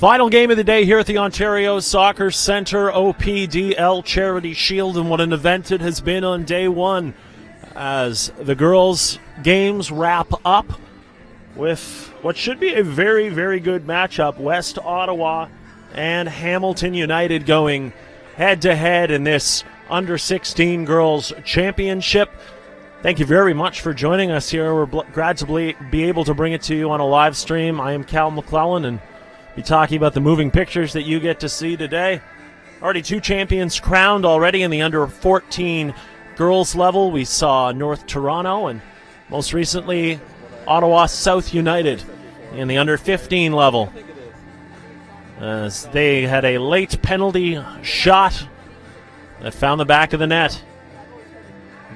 Final game of the day here at the Ontario Soccer Centre, OPDL Charity Shield, and what an event it has been on day one as the girls' games wrap up with what should be a very, very good matchup. West Ottawa and Hamilton United going head-to-head in this Under-16 Girls Championship. Thank you very much for joining us here. We're glad to be able to bring it to you on a live stream. I am Cal McClellan, and be talking about the moving pictures that you get to see today. Already two champions crowned already in the under-14 girls level. We saw North Toronto and most recently Ottawa South United in the under-15 level, as they had a late penalty shot that found the back of the net.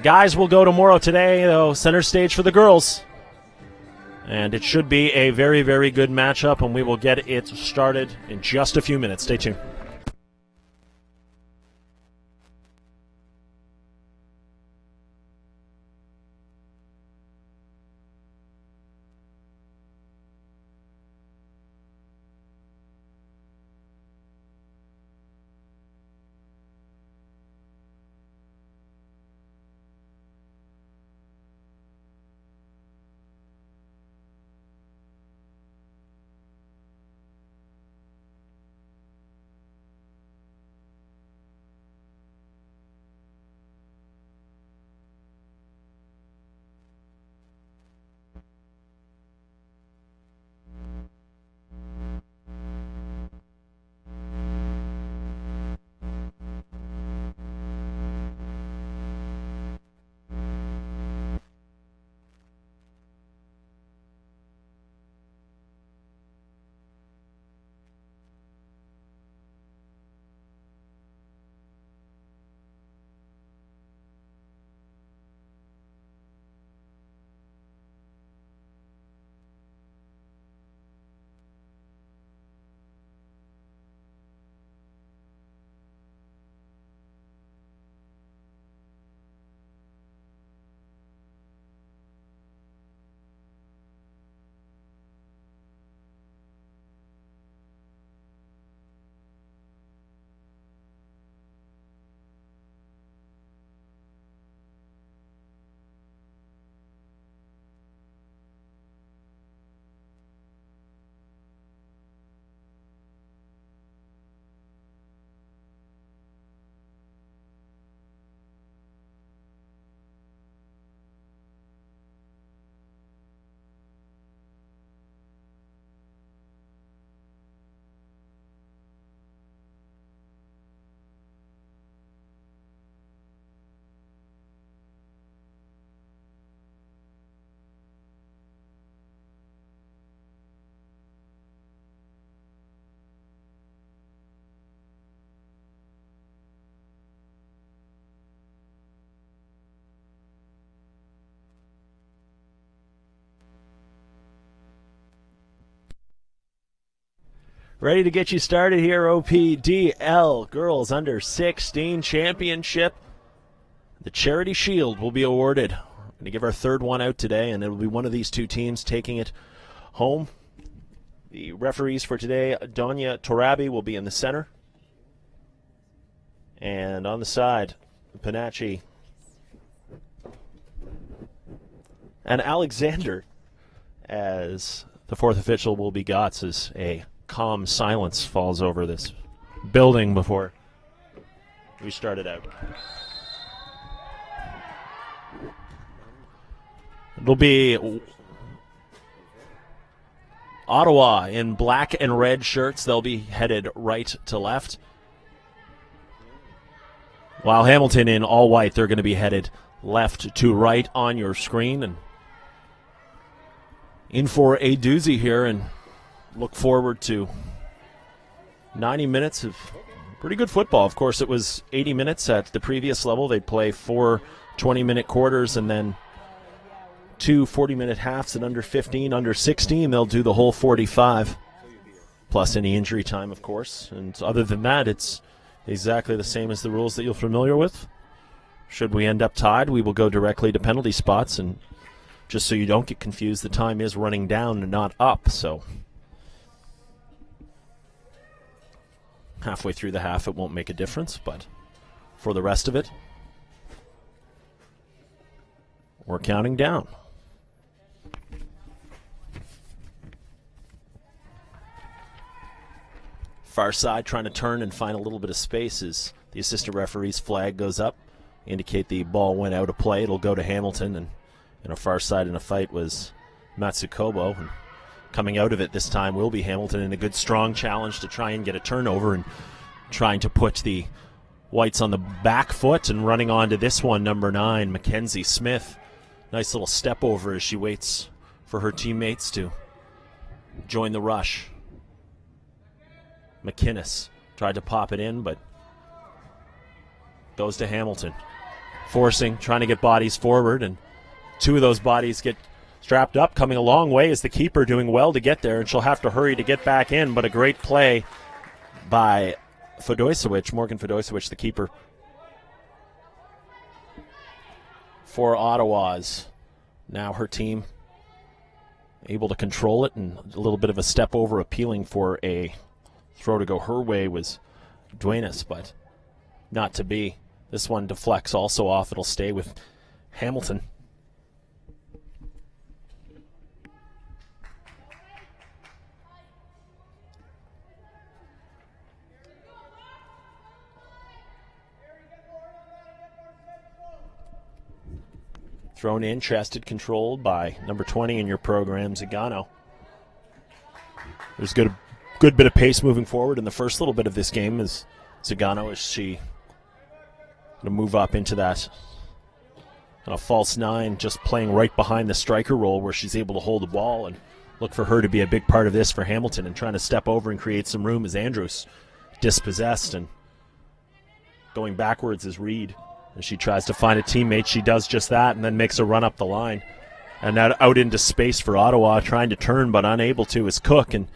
Guys will go tomorrow. Today, though, center stage for the girls. And it should be a very, very good matchup, and we will get it started in just a few minutes. Stay tuned. Ready to get you started here, OPDL Girls Under-16 Championship. The Charity Shield will be awarded. We're going to give our third one out today, and it will be one of these two teams taking it home. The referees for today, Donya Torabi, will be in the center. And on the side, Panachi and Alexander, as the fourth official will be Gotts, as a calm silence falls over this building before we started out. It'll be Ottawa in black and red shirts. They'll be headed right to left, while Hamilton in all white, they're going to be headed left to right on your screen. And in for a doozy here, and look forward to 90 minutes of pretty good football. Of course, it was 80 minutes at the previous level. They'd play 4 20-minute quarters and then 2 40-minute halves at under 15. Under 16, they'll do the whole 45, plus any injury time, of course. And other than that, it's exactly the same as the rules that you're familiar with. Should we end up tied, we will go directly to penalty spots. And just so you don't get confused, the time is running down and not up, so Halfway through the half, it won't make a difference, but for the rest of it, we're counting down. Far side trying to turn and find a little bit of space as the assistant referee's flag goes up, indicate the ball went out of play. It'll go to Hamilton, and a far side in a fight was Matsukobo. And coming out of it this time will be Hamilton in a good strong challenge to try and get a turnover and trying to put the Whites on the back foot, and running on to this one, number 9, Mackenzie Smith. Nice little step over as she waits for her teammates to join the rush. McInnes tried to pop it in, but goes to Hamilton. Forcing, trying to get bodies forward, and 2 of those bodies get strapped up, coming a long way as the keeper doing well to get there, and she'll have to hurry to get back in, but a great play by Morgan Fedosewicz, the keeper for Ottawa's. Now her team able to control it, and a little bit of a step over, appealing for a throw to go her way was Duenas, but not to be. This one deflects also off. It'll stay with Hamilton. Thrown in, chested, controlled by number 20 in your program, Zagano. There's good bit of pace moving forward in the first little bit of this game as Zagano, as she going to move up into that kind of false 9, just playing right behind the striker role where she's able to hold the ball, and look for her to be a big part of this for Hamilton and trying to step over and create some room as Andrews dispossessed, and going backwards as Reed. As she tries to find a teammate, she does just that and then makes a run up the line. And now out into space for Ottawa, trying to turn but unable to is Cook, and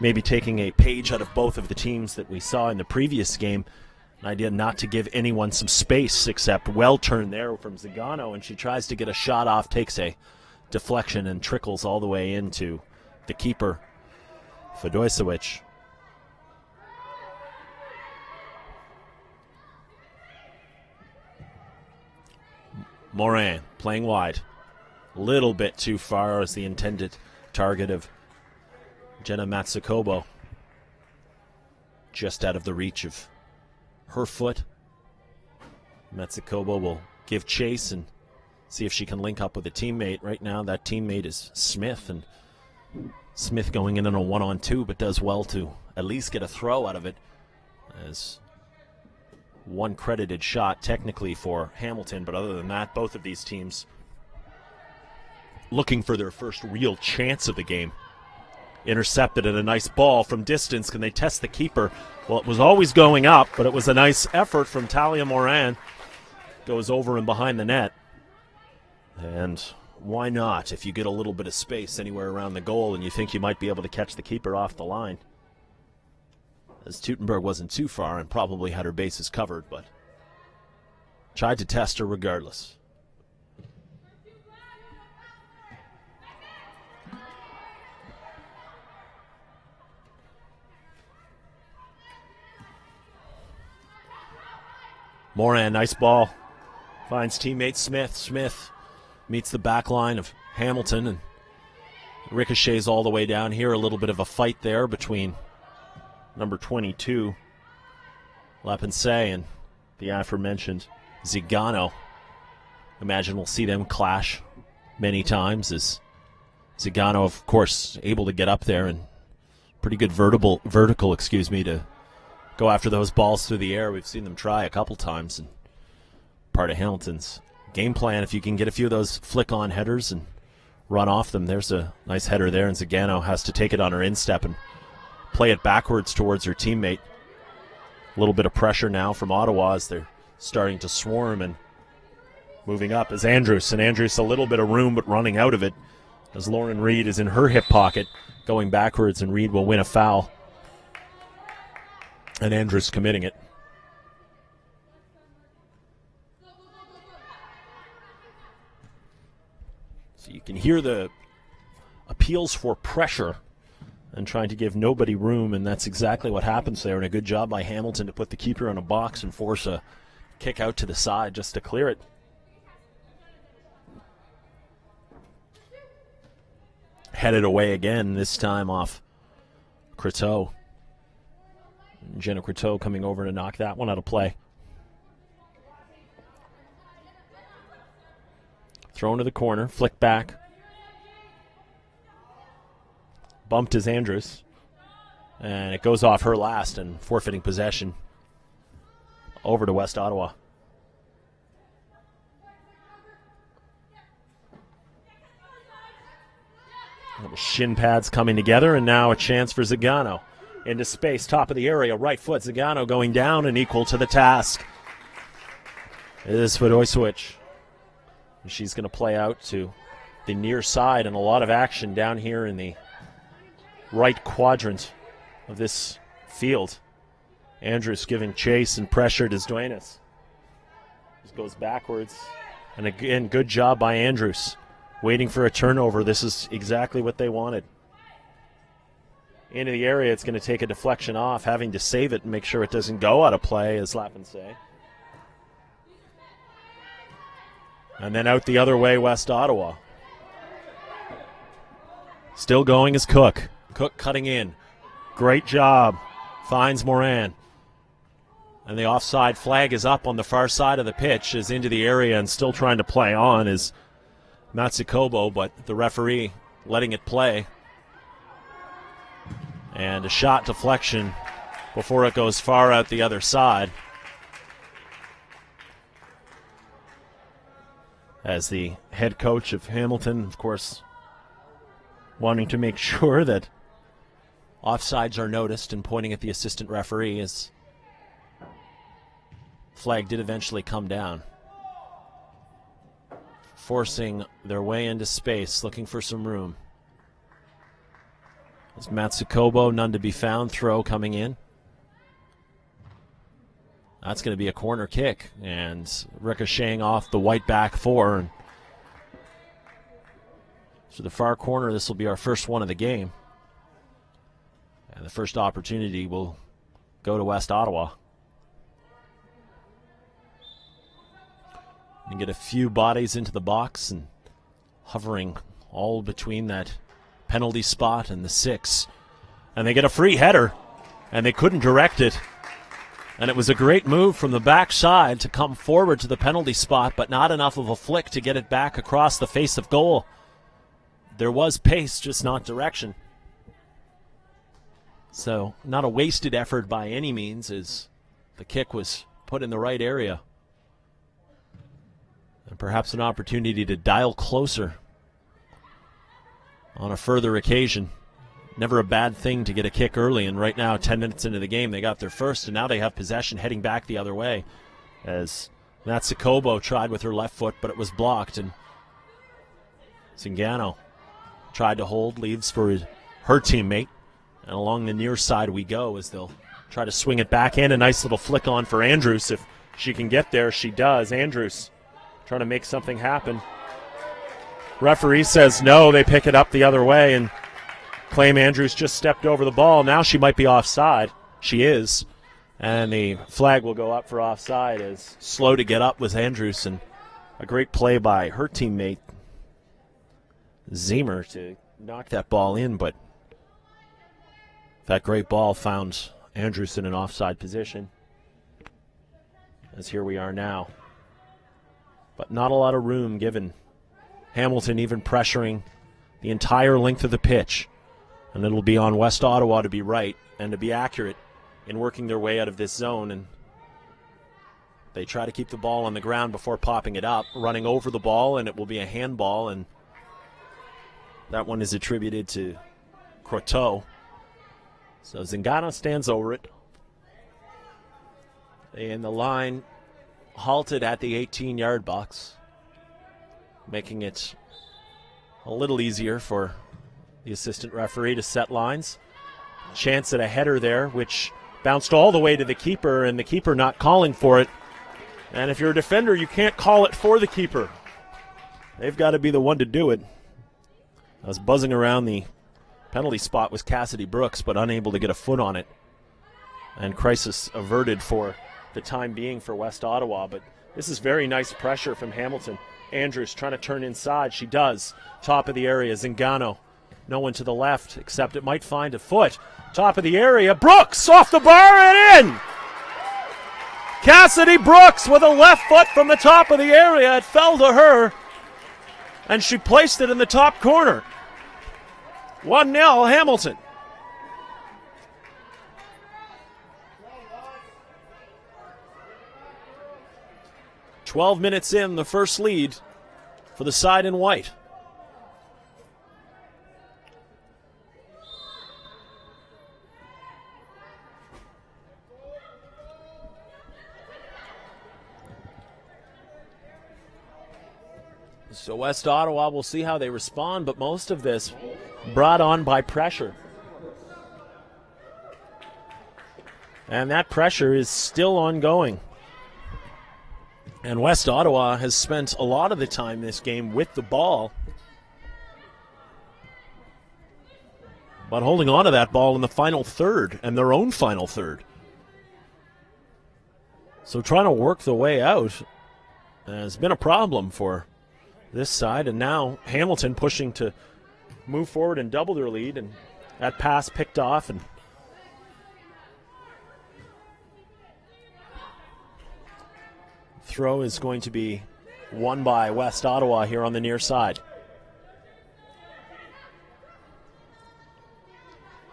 maybe taking a page out of both of the teams that we saw in the previous game. An idea not to give anyone some space, except well turned there from Zagano, and she tries to get a shot off, takes a deflection and trickles all the way into the keeper, Fedosewicz. Morin playing wide. A little bit too far as the intended target of Jenna Matsukobo. Just out of the reach of her foot. Matsukobo will give chase and see if she can link up with a teammate. Right now that teammate is Smith, and Smith going in on a 1-on-2, but does well to at least get a throw out of it, as one credited shot technically for Hamilton, but other than that, both of these teams looking for their first real chance of the game. Intercepted at a nice ball from distance. Can they test the keeper? Well, it was always going up, but it was a nice effort from Talia Moran. Goes over and behind the net. And why not if you get a little bit of space anywhere around the goal and you think you might be able to catch the keeper off the line? As Teutenberg wasn't too far and probably had her bases covered, but tried to test her regardless. Moran, nice ball. Finds teammate Smith. Smith meets the back line of Hamilton and ricochets all the way down here. A little bit of a fight there between number 22, Lapinse, and the aforementioned Zagano. Imagine we'll see them clash many times, as Zagano, of course, able to get up there and pretty good vertical, to go after those balls through the air. We've seen them try a couple times, and part of Hamilton's game plan, if you can get a few of those flick-on headers and run off them. There's a nice header there, and Zagano has to take it on her instep and play it backwards towards her teammate. A little bit of pressure now from Ottawa as they're starting to swarm, and moving up is Andrews. And Andrews a little bit of room, but running out of it as Lauren Reed is in her hip pocket going backwards, and Reed will win a foul. And Andrews committing it. So you can hear the appeals for pressure and trying to give nobody room, and that's exactly what happens there. And a good job by Hamilton to put the keeper on a box and force a kick out to the side just to clear it. Headed away again, this time off Croteau. Jenna Croteau coming over to knock that one out of play. Thrown to the corner, flick back. Bumped is Andrews. And it goes off her last and forfeiting possession over to West Ottawa. Shin pads coming together, and now a chance for Zagano. Into space, top of the area, right foot. Zagano going down and equal to the task. It is Fedoisewicz. She's going to play out to the near side, and a lot of action down here in the right quadrant of this field. Andrews giving chase and pressure to Duenas. Just goes backwards. And again, good job by Andrews. Waiting for a turnover. This is exactly what they wanted. Into the area, it's going to take a deflection off, having to save it and make sure it doesn't go out of play, as Lappin say. And then out the other way, West Ottawa. Still going is Cook. Cook cutting in. Great job. Finds Moran. And the offside flag is up on the far side of the pitch, is into the area and still trying to play on is Matsukobo, but the referee letting it play. And a shot deflection before it goes far out the other side. As the head coach of Hamilton, of course, wanting to make sure that offsides are noticed and pointing at the assistant referee, as flag did eventually come down. Forcing their way into space, looking for some room. As Matsukobo, none to be found, throw coming in. That's going to be a corner kick, and ricocheting off the white back four. And so the far corner, this will be our first one of the game. And the first opportunity will go to West Ottawa. And get a few bodies into the box and hovering all between that penalty spot and the 6. And they get a free header, and they couldn't direct it. And it was a great move from the backside to come forward to the penalty spot, but not enough of a flick to get it back across the face of goal. There was pace, just not direction. So not a wasted effort by any means, as the kick was put in the right area. And perhaps an opportunity to dial closer on a further occasion. Never a bad thing to get a kick early, and right now, 10 minutes into the game, they got their first, and now they have possession heading back the other way as Matsukobo tried with her left foot, but it was blocked, and Zingano tried to hold, leaves for her teammate, and along the near side we go as they'll try to swing it back in. A nice little flick on for Andrews. If she can get there, she does. Andrews trying to make something happen. Referee says no. They pick it up the other way and claim Andrews just stepped over the ball. Now she might be offside. She is. And the flag will go up for offside, as slow to get up was Andrews. And a great play by her teammate, Zemer, to knock that ball in. But that great ball found Andrews in an offside position. As here we are now. But not a lot of room given. Hamilton even pressuring the entire length of the pitch. And it'll be on West Ottawa to be right and to be accurate in working their way out of this zone. And they try to keep the ball on the ground before popping it up, running over the ball, and it will be a handball. And that one is attributed to Croteau. So Zingano stands over it. And the line halted at the 18-yard box, making it a little easier for the assistant referee to set lines. Chance at a header there, which bounced all the way to the keeper, and the keeper not calling for it. And if you're a defender, you can't call it for the keeper. They've got to be the one to do it. I was buzzing around the Penalty spot was Cassidy Brooks, but unable to get a foot on it. And crisis averted for the time being for West Ottawa. But this is very nice pressure from Hamilton. Andrews trying to turn inside. She does. Top of the area, Zingano. No one to the left, except it might find a foot. Top of the area, Brooks off the bar and in! Cassidy Brooks with a left foot from the top of the area. It fell to her, and she placed it in the top corner. 1-0 Hamilton. "12 minutes in, the first lead for the side in white." So West Ottawa, we'll see how they respond, but most of this brought on by pressure. And that pressure is still ongoing. And West Ottawa has spent a lot of the time this game with the ball, but holding on to that ball in the final third and their own final third. So trying to work the way out has been a problem for this side, and now Hamilton pushing to move forward and double their lead, and that pass picked off, and throw is going to be won by West Ottawa here on the near side.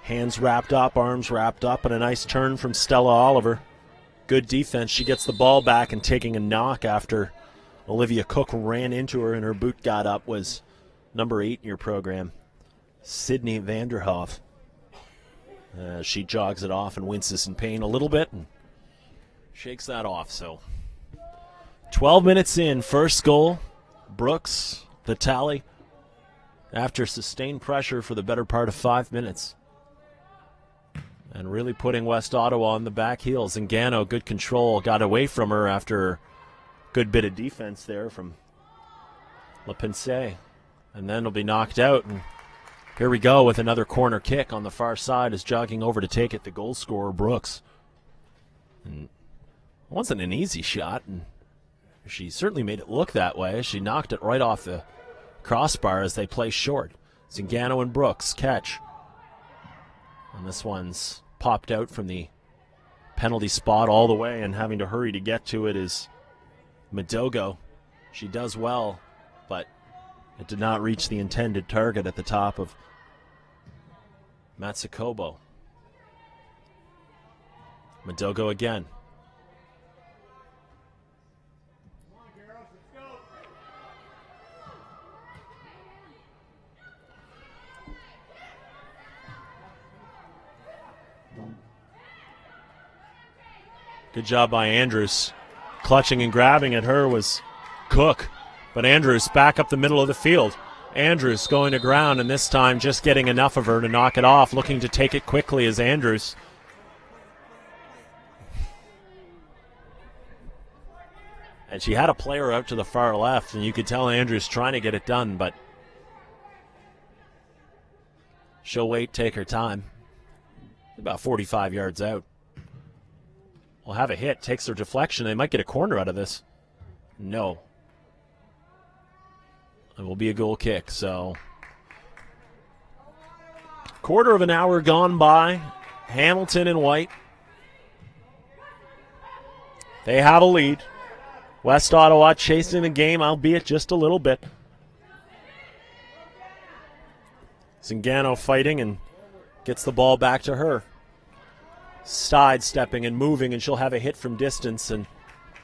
Hands wrapped up, arms wrapped up, and a nice turn from Stella Oliver. Good defense. She gets the ball back, and taking a knock after Olivia Cook ran into her and her boot got up was number 8 in your program, Sydney Vanderhoff. She jogs it off and winces in pain a little bit and shakes that off. So 12 minutes in, first goal, Brooks, the tally, after sustained pressure for the better part of 5 minutes. And really putting West Ottawa on the back heels. Zingano, good control, got away from her after good bit of defense there from LePensée. And then it'll be knocked out. And here we go with another corner kick on the far side, is jogging over to take it, the goal scorer, Brooks. And it wasn't an easy shot, and she certainly made it look that way. She knocked it right off the crossbar as they play short. Zingano and Brooks catch. And this one's popped out from the penalty spot all the way, and having to hurry to get to it is Madogo. She does well, but it did not reach the intended target at the top of Matsukobo. Madogo again. Good job by Andrews. Clutching and grabbing at her was Cook. But Andrews back up the middle of the field. Andrews going to ground, and this time just getting enough of her to knock it off. Looking to take it quickly as Andrews. And she had a player out to the far left, and you could tell Andrews trying to get it done, but she'll wait, take her time. About 45 yards out. Will have a hit, takes her deflection. They might get a corner out of this. No. It will be a goal kick, so. Quarter of an hour gone by. Hamilton and White. They have a lead. West Ottawa chasing the game, albeit just a little bit. Zingano fighting and gets the ball back to her. Sidestepping and moving, and she'll have a hit from distance, and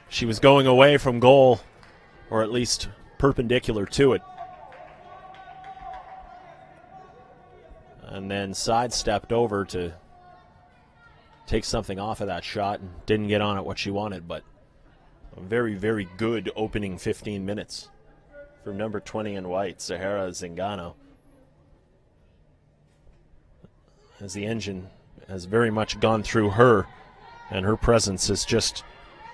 she was going away from goal, or at least perpendicular to it. And then sidestepped over to take something off of that shot and didn't get on it what she wanted, but a very, very good opening 15 minutes for number 20 in White, Zahara Zingano. As the engine has very much gone through her, and her presence has just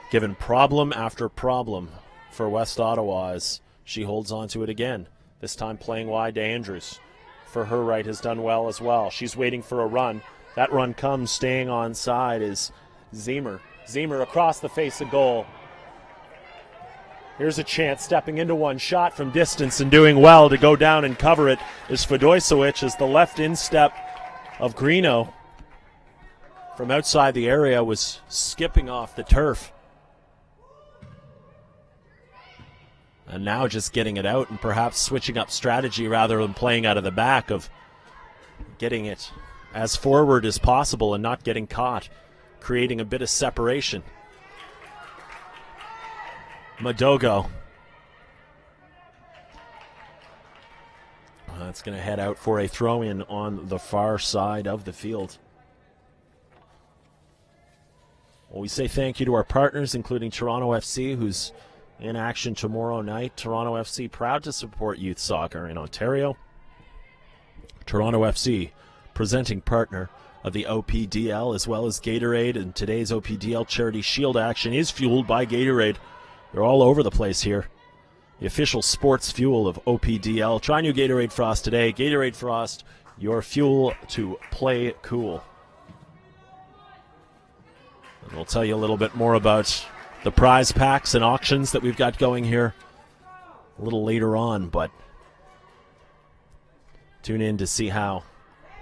given problem after problem for West Ottawa as she holds on to it again, this time playing wide to Andrews. for her right has done well as well. She's waiting for a run. That run comes, staying on side is Zemer. Zemer across the face of goal. Here's a chance, stepping into one, shot from distance and doing well to go down and cover it is Fedojsevic as the left instep of Greeno from outside the area was skipping off the turf. And now just getting it out and perhaps switching up strategy rather than playing out of the back, of getting it as forward as possible and not getting caught, creating a bit of separation. Madogo. That's going to head out for a throw-in on the far side of the field. Well, we say thank you to our partners, including Toronto FC, who's in action tomorrow night. Toronto FC proud to support youth soccer in Ontario. Toronto FC, presenting partner of the OPDL, as well as Gatorade, and today's OPDL Charity Shield action is fueled by Gatorade. They're all over the place here. The official sports fuel of OPDL. Try new Gatorade Frost today. Gatorade Frost, your fuel to play cool. And we'll tell you a little bit more about the prize packs and auctions that we've got going here a little later on, but tune in to see how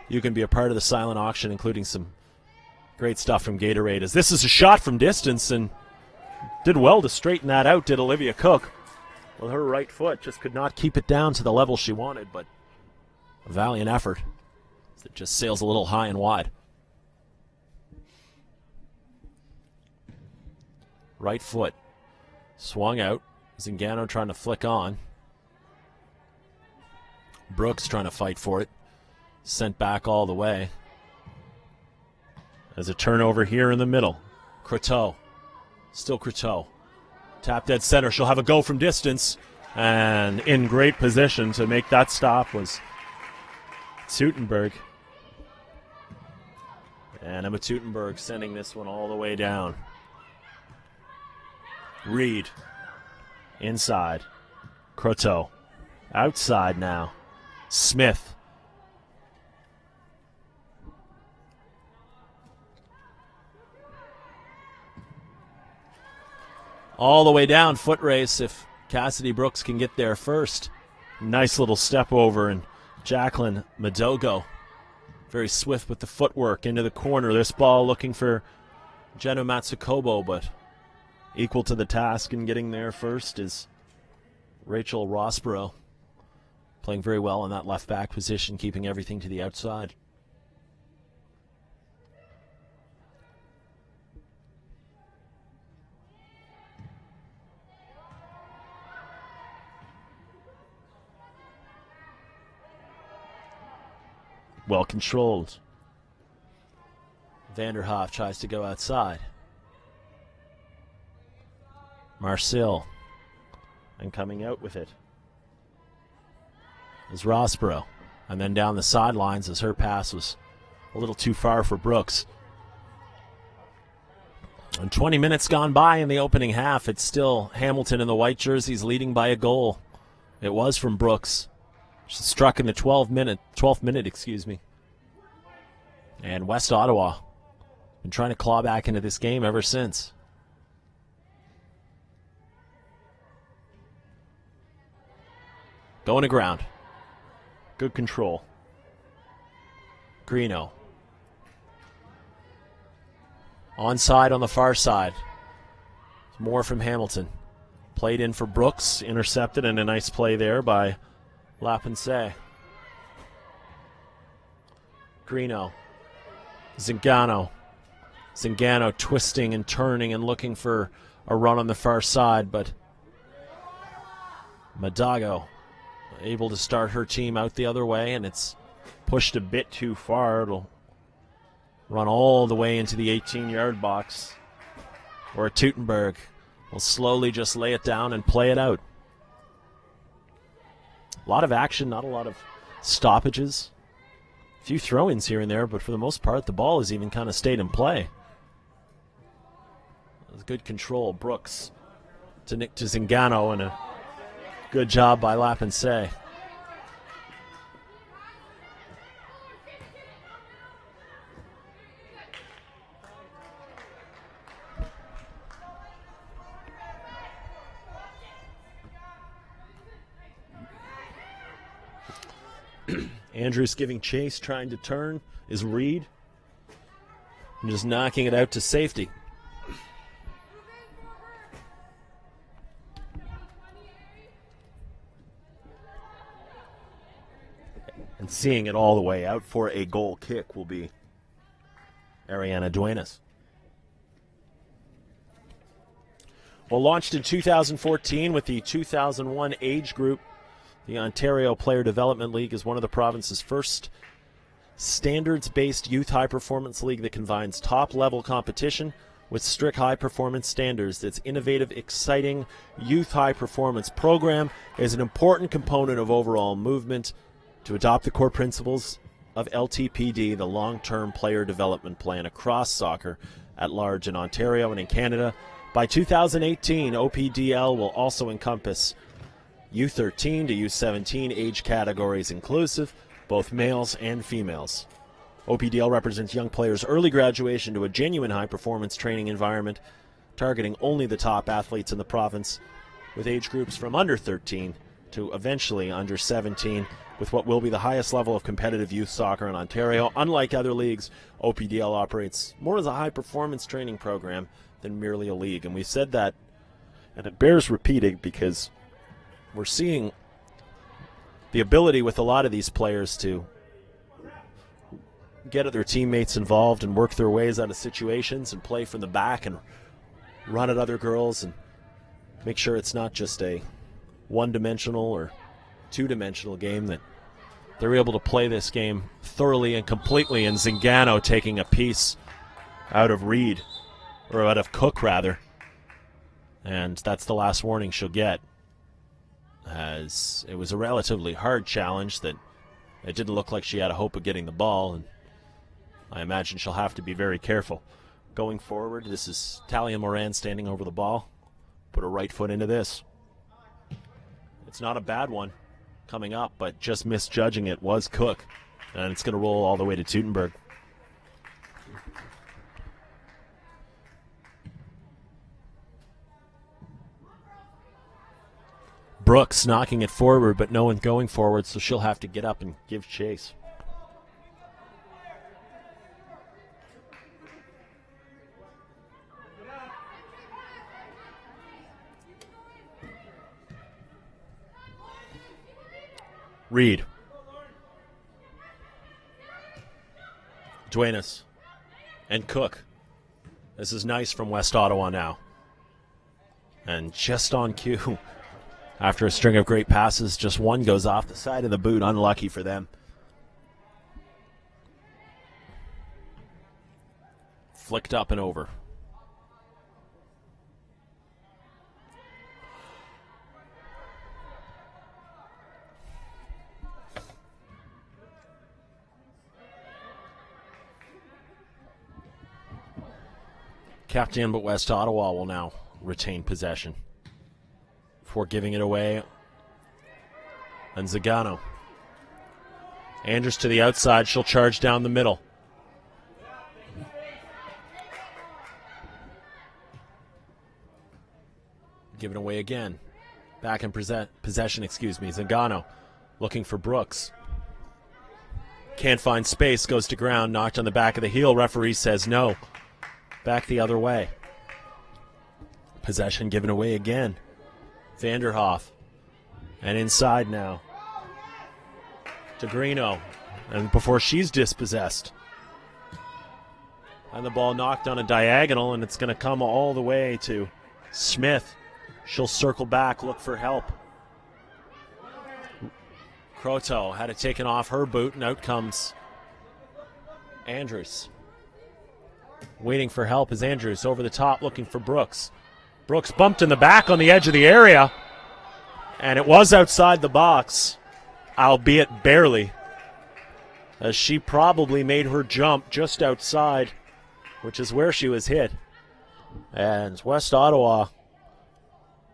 you can be a part of the silent auction, including some great stuff from Gatorade. As this is a shot from distance, and did well to straighten that out, did Olivia Cook. With her right foot, just could not keep it down to the level she wanted, but a valiant effort. It just sails a little high and wide. Right foot swung out. Zingano trying to flick on. Brooks trying to fight for it. Sent back all the way. There's a turnover here in the middle. Croteau. Still Croteau. Tap dead center. She'll have a go from distance. And in great position to make that stop was Teutenberg. And Emma Teutenberg sending this one all the way down. Reed. Inside. Croteau. Outside now. Smith. All the way down, foot race if Cassidy Brooks can get there first. Nice little step over, and Jacqueline Madogo, very swift with the footwork into the corner. This ball looking for Jenna Matsukobo, but equal to the task in getting there first is Rachel Rossborough, playing very well in that left back position, keeping everything to the outside. Well controlled. Vanderhoff tries to go outside. Marcel. And coming out with it is Rossborough. And then down the sidelines as her pass was a little too far for Brooks. And 20 minutes gone by in the opening half. It's still Hamilton in the white jerseys leading by a goal. It was from Brooks. She struck in the 12th minute. And West Ottawa been trying to claw back into this game ever since. Going to ground. Good control. Greeno. Onside on the far side. More from Hamilton. Played in for Brooks. Intercepted, and a nice play there by Lapince. Greeno. Zingano. Zingano twisting and turning and looking for a run on the far side, but Madogo able to start her team out the other way, and it's pushed a bit too far. It'll run all the way into the 18-yard box, where Teutenberg will slowly just lay it down and play it out. A lot of action, not a lot of stoppages. A few throw-ins here and there, but for the most part, the ball has even kind of stayed in play. Good control. Brooks to Nick to Zingano, and a good job by Lapince. Andrews giving chase, trying to turn, is Reed. And just knocking it out to safety. And seeing it all the way out for a goal kick will be Ariana Duenas. Well, launched in 2014 with the 2001 age group, the Ontario Player Development League is one of the province's first standards-based youth high-performance league that combines top-level competition with strict high-performance standards. Its innovative, exciting youth high-performance program is an important component of overall movement to adopt the core principles of LTPD, the long-term player development plan, across soccer at large in Ontario and in Canada. By 2018, OPDL will also encompass U13 to U17 age categories inclusive, both males and females. OPDL represents young players' early graduation to a genuine high-performance training environment, targeting only the top athletes in the province, with age groups from under 13 to eventually under 17, with what will be the highest level of competitive youth soccer in Ontario. Unlike other leagues, OPDL operates more as a high-performance training program than merely a league. And we've said that, and it bears repeating, because we're seeing the ability with a lot of these players to get their teammates involved and work their ways out of situations and play from the back and run at other girls and make sure it's not just a one-dimensional or two-dimensional game, that they're able to play this game thoroughly and completely. And Zingano taking a piece out of Reed, or out of Cook, rather. And that's the last warning she'll get, as it was a relatively hard challenge that it didn't look like she had a hope of getting the ball, and I imagine she'll have to be very careful. Going forward, this is Talia Moran standing over the ball. Put her right foot into this. It's not a bad one coming up, but just misjudging it was Cook, and it's going to roll all the way to Teutenberg. Brooks knocking it forward, but no one going forward, so she'll have to get up and give chase. Reed. Duenas. And Cook. This is nice from West Ottawa now. And just on cue, after a string of great passes, just one goes off the side of the boot. Unlucky for them. Flicked up and over. Captain, but West Ottawa will now retain possession before giving it away. And Zagano. Andrews to the outside. She'll charge down the middle. Given away again. Back in possession, Zagano looking for Brooks. Can't find space, goes to ground, knocked on the back of the heel. Referee says no. Back the other way. Possession given away again. Vanderhoff. And inside now to Greeno. And before she's dispossessed. And the ball knocked on a diagonal, and it's going to come all the way to Smith. She'll circle back, look for help. Croteau had it taken off her boot, and out comes Andrews. Waiting for help is Andrews over the top, looking for Brooks. Brooks bumped in the back on the edge of the area, and it was outside the box, albeit barely, as she probably made her jump just outside, which is where she was hit. And West Ottawa,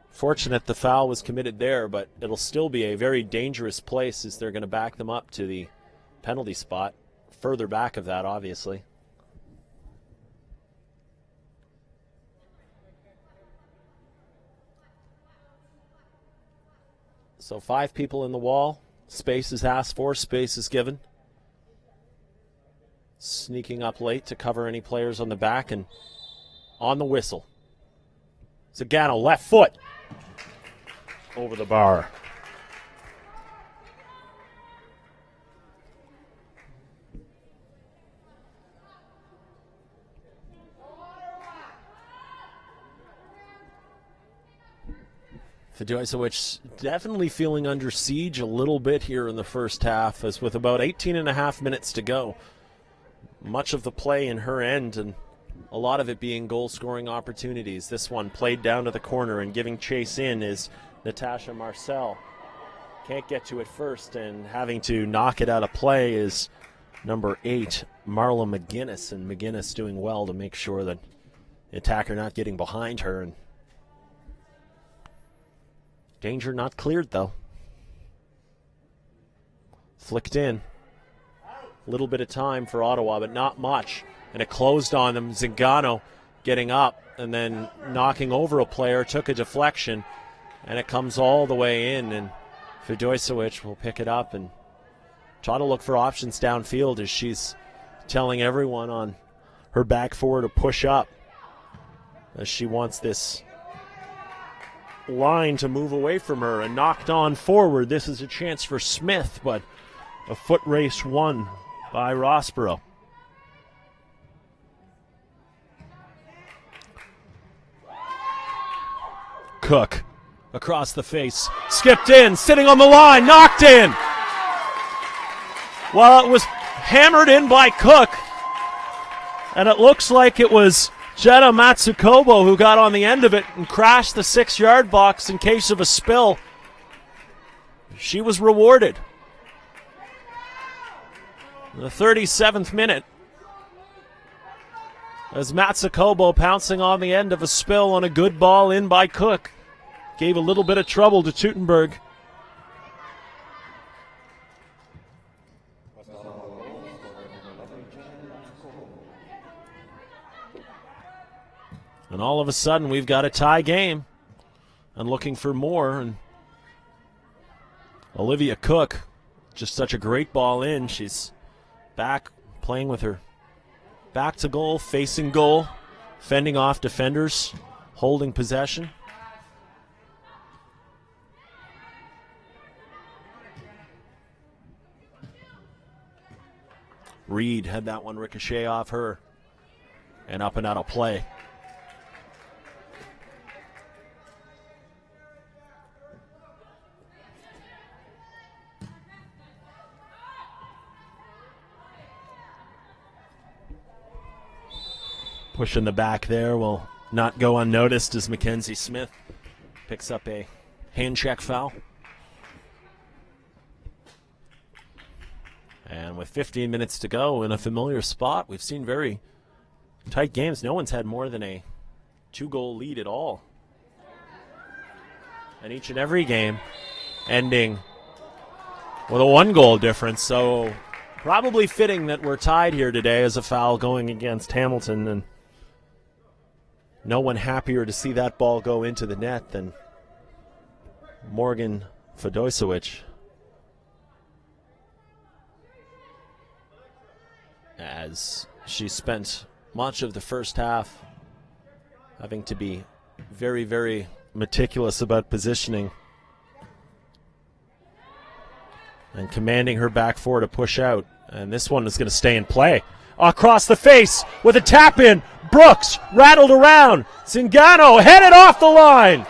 fortunate the foul was committed there, but it'll still be a very dangerous place as they're going to back them up to the penalty spot. Further back of that, obviously. So 5 people in the wall, Space is asked for, space is given. Sneaking up late to cover any players on the back and on the whistle. Zagano, left foot. Over the bar. Fedosevich definitely feeling under siege a little bit here in the first half, as with about 18 and a half minutes to go. Much of the play in her end, and a lot of it being goal-scoring opportunities. This one played down to the corner, and giving chase in is Natasha Marcel. Can't get to it first, and having to knock it out of play is number 8, Marla McGinnis, and McGinnis doing well to make sure that the attacker not getting behind her. And danger not cleared, though. Flicked in. A little bit of time for Ottawa, but not much. And it closed on them. Zingano getting up and then knocking over a player, took a deflection, and it comes all the way in. And Fedosevich will pick it up and try to look for options downfield as she's telling everyone on her back four to push up, as she wants this line to move away from her, and knocked on forward. This is a chance for Smith, but a foot race won by Rossborough. Cook across the face, skipped in, sitting on the line, knocked in. Well, it was hammered in by Cook, and it looks like it was Jenna Matsukobo who got on the end of it and crashed the 6-yard box in case of a spill. She was rewarded. In the 37th minute, as Matsukobo pouncing on the end of a spill on a good ball in by Cook. Gave a little bit of trouble to Teutenberg. And all of a sudden, we've got a tie game and looking for more. And Olivia Cook, just such a great ball in. She's back playing with her back to goal, facing goal, fending off defenders, holding possession. Reed had that one ricochet off her and up and out of play. Push in the back there will not go unnoticed as Mackenzie Smith picks up a hand check foul. And with 15 minutes to go in a familiar spot, we've seen very tight games. No one's had more than a 2-goal lead at all. And each and every game ending with a 1-goal difference. So probably fitting that we're tied here today as a foul going against Hamilton. And no one happier to see that ball go into the net than Morgan Fedosevich, as she spent much of the first half having to be very, very meticulous about positioning and commanding her back four to push out. And this one is going to stay in play. Across the face with a tap in. Brooks rattled around. Zingano headed off the line.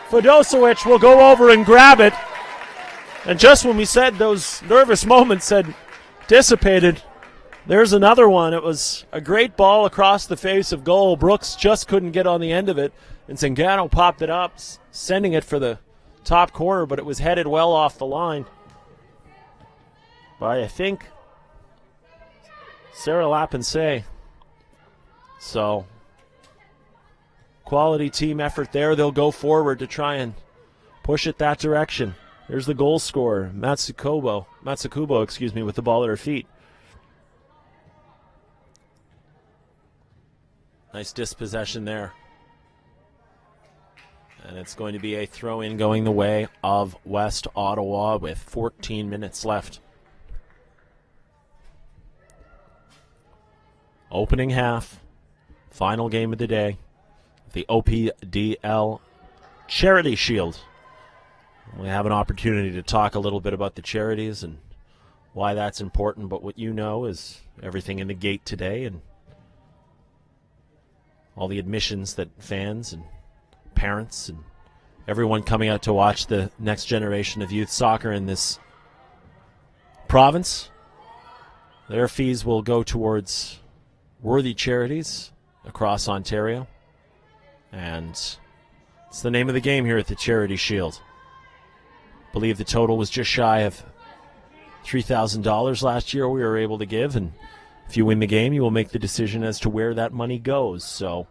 Fedosevich will go over and grab it. And just when we said those nervous moments had dissipated, there's another one. It was a great ball across the face of goal. Brooks just couldn't get on the end of it, and Zingano popped it up, sending it for the top corner, but it was headed well off the line by, I think, Sarah Lapensee. So, quality team effort there. They'll go forward to try and push it that direction. There's the goal scorer, Matsukubo, with the ball at her feet. Nice dispossession there. And it's going to be a throw-in going the way of West Ottawa with 14 minutes left. Opening half, final game of the day, the OPDL Charity Shield. We have an opportunity to talk a little bit about the charities and why that's important, but what you know is everything in the gate today and all the admissions that fans and parents and everyone coming out to watch the next generation of youth soccer in this province, their fees will go towards worthy charities across Ontario. And it's the name of the game here at the Charity Shield. I believe the total was just shy of $3,000 last year we were able to give, and if you win the game, you will make the decision as to where that money goes. So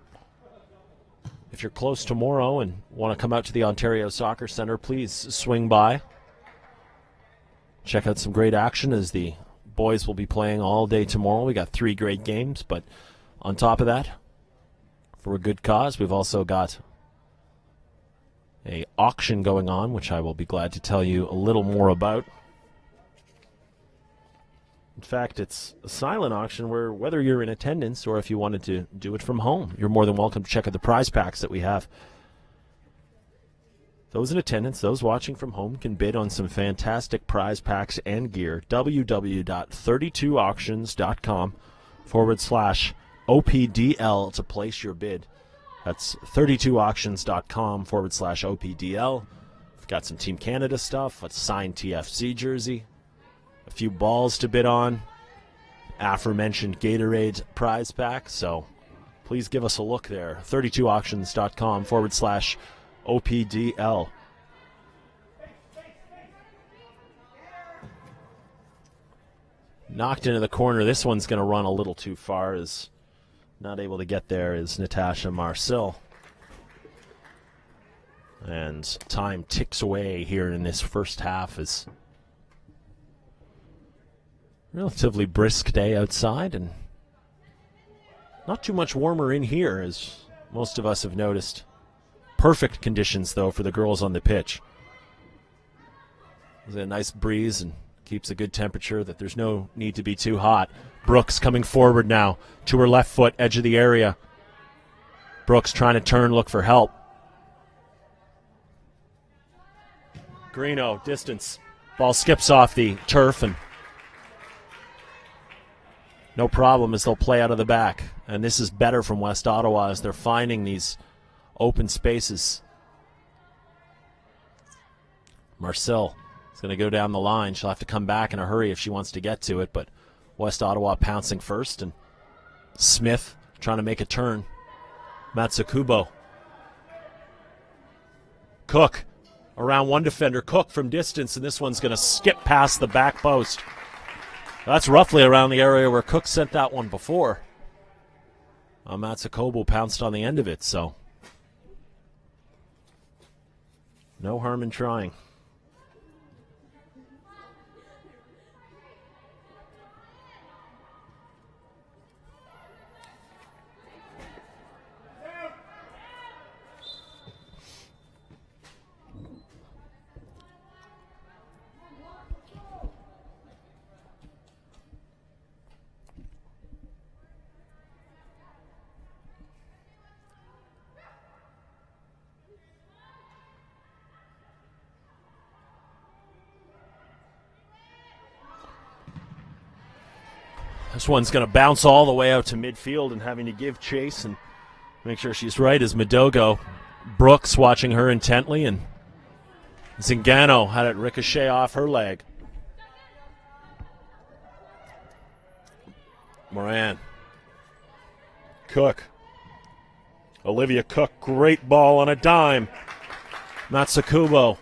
if you're close tomorrow and want to come out to the Ontario Soccer Centre, please swing by. Check out some great action as the boys will be playing all day tomorrow. We got 3 great games, but on top of that, for a good cause, we've also got an auction going on, which I will be glad to tell you a little more about. In fact, it's a silent auction where whether you're in attendance or if you wanted to do it from home, you're more than welcome to check out the prize packs that we have. Those in attendance, those watching from home, can bid on some fantastic prize packs and gear. www.32auctions.com/OPDL to place your bid. That's 32auctions.com/OPDL. We've got some Team Canada stuff, a signed TFC jersey, a few balls to bid on, aforementioned Gatorade prize pack. So please give us a look there. 32auctions.com/OPDL. Knocked into the corner. This one's going to run a little too far. Is not able to get there is Natasha Marcel. And time ticks away here in this first half. Is relatively brisk day outside and not too much warmer in here, as most of us have noticed. Perfect conditions, though, for the girls on the pitch. There's a nice breeze and keeps a good temperature that there's no need to be too hot. Brooks coming forward now to her left foot, edge of the area. Brooks trying to turn, look for help. Greeno, distance. Ball skips off the turf and no problem as they'll play out of the back. And this is better from West Ottawa as they're finding these open spaces. Marcel is going to go down the line. She'll have to come back in a hurry if she wants to get to it, but West Ottawa pouncing first, and Smith trying to make a turn. Matsukubo. Cook around one defender. Cook from distance, and this one's going to skip past the back post. That's roughly around the area where Cook sent that one before. Matsukobo pounced on the end of it, so no harm in trying. This one's going to bounce all the way out to midfield and having to give chase and make sure she's right as Madogo. Brooks watching her intently, and Zingano had it ricochet off her leg. Moran. Cook. Olivia Cook, great ball on a dime. Matsukubo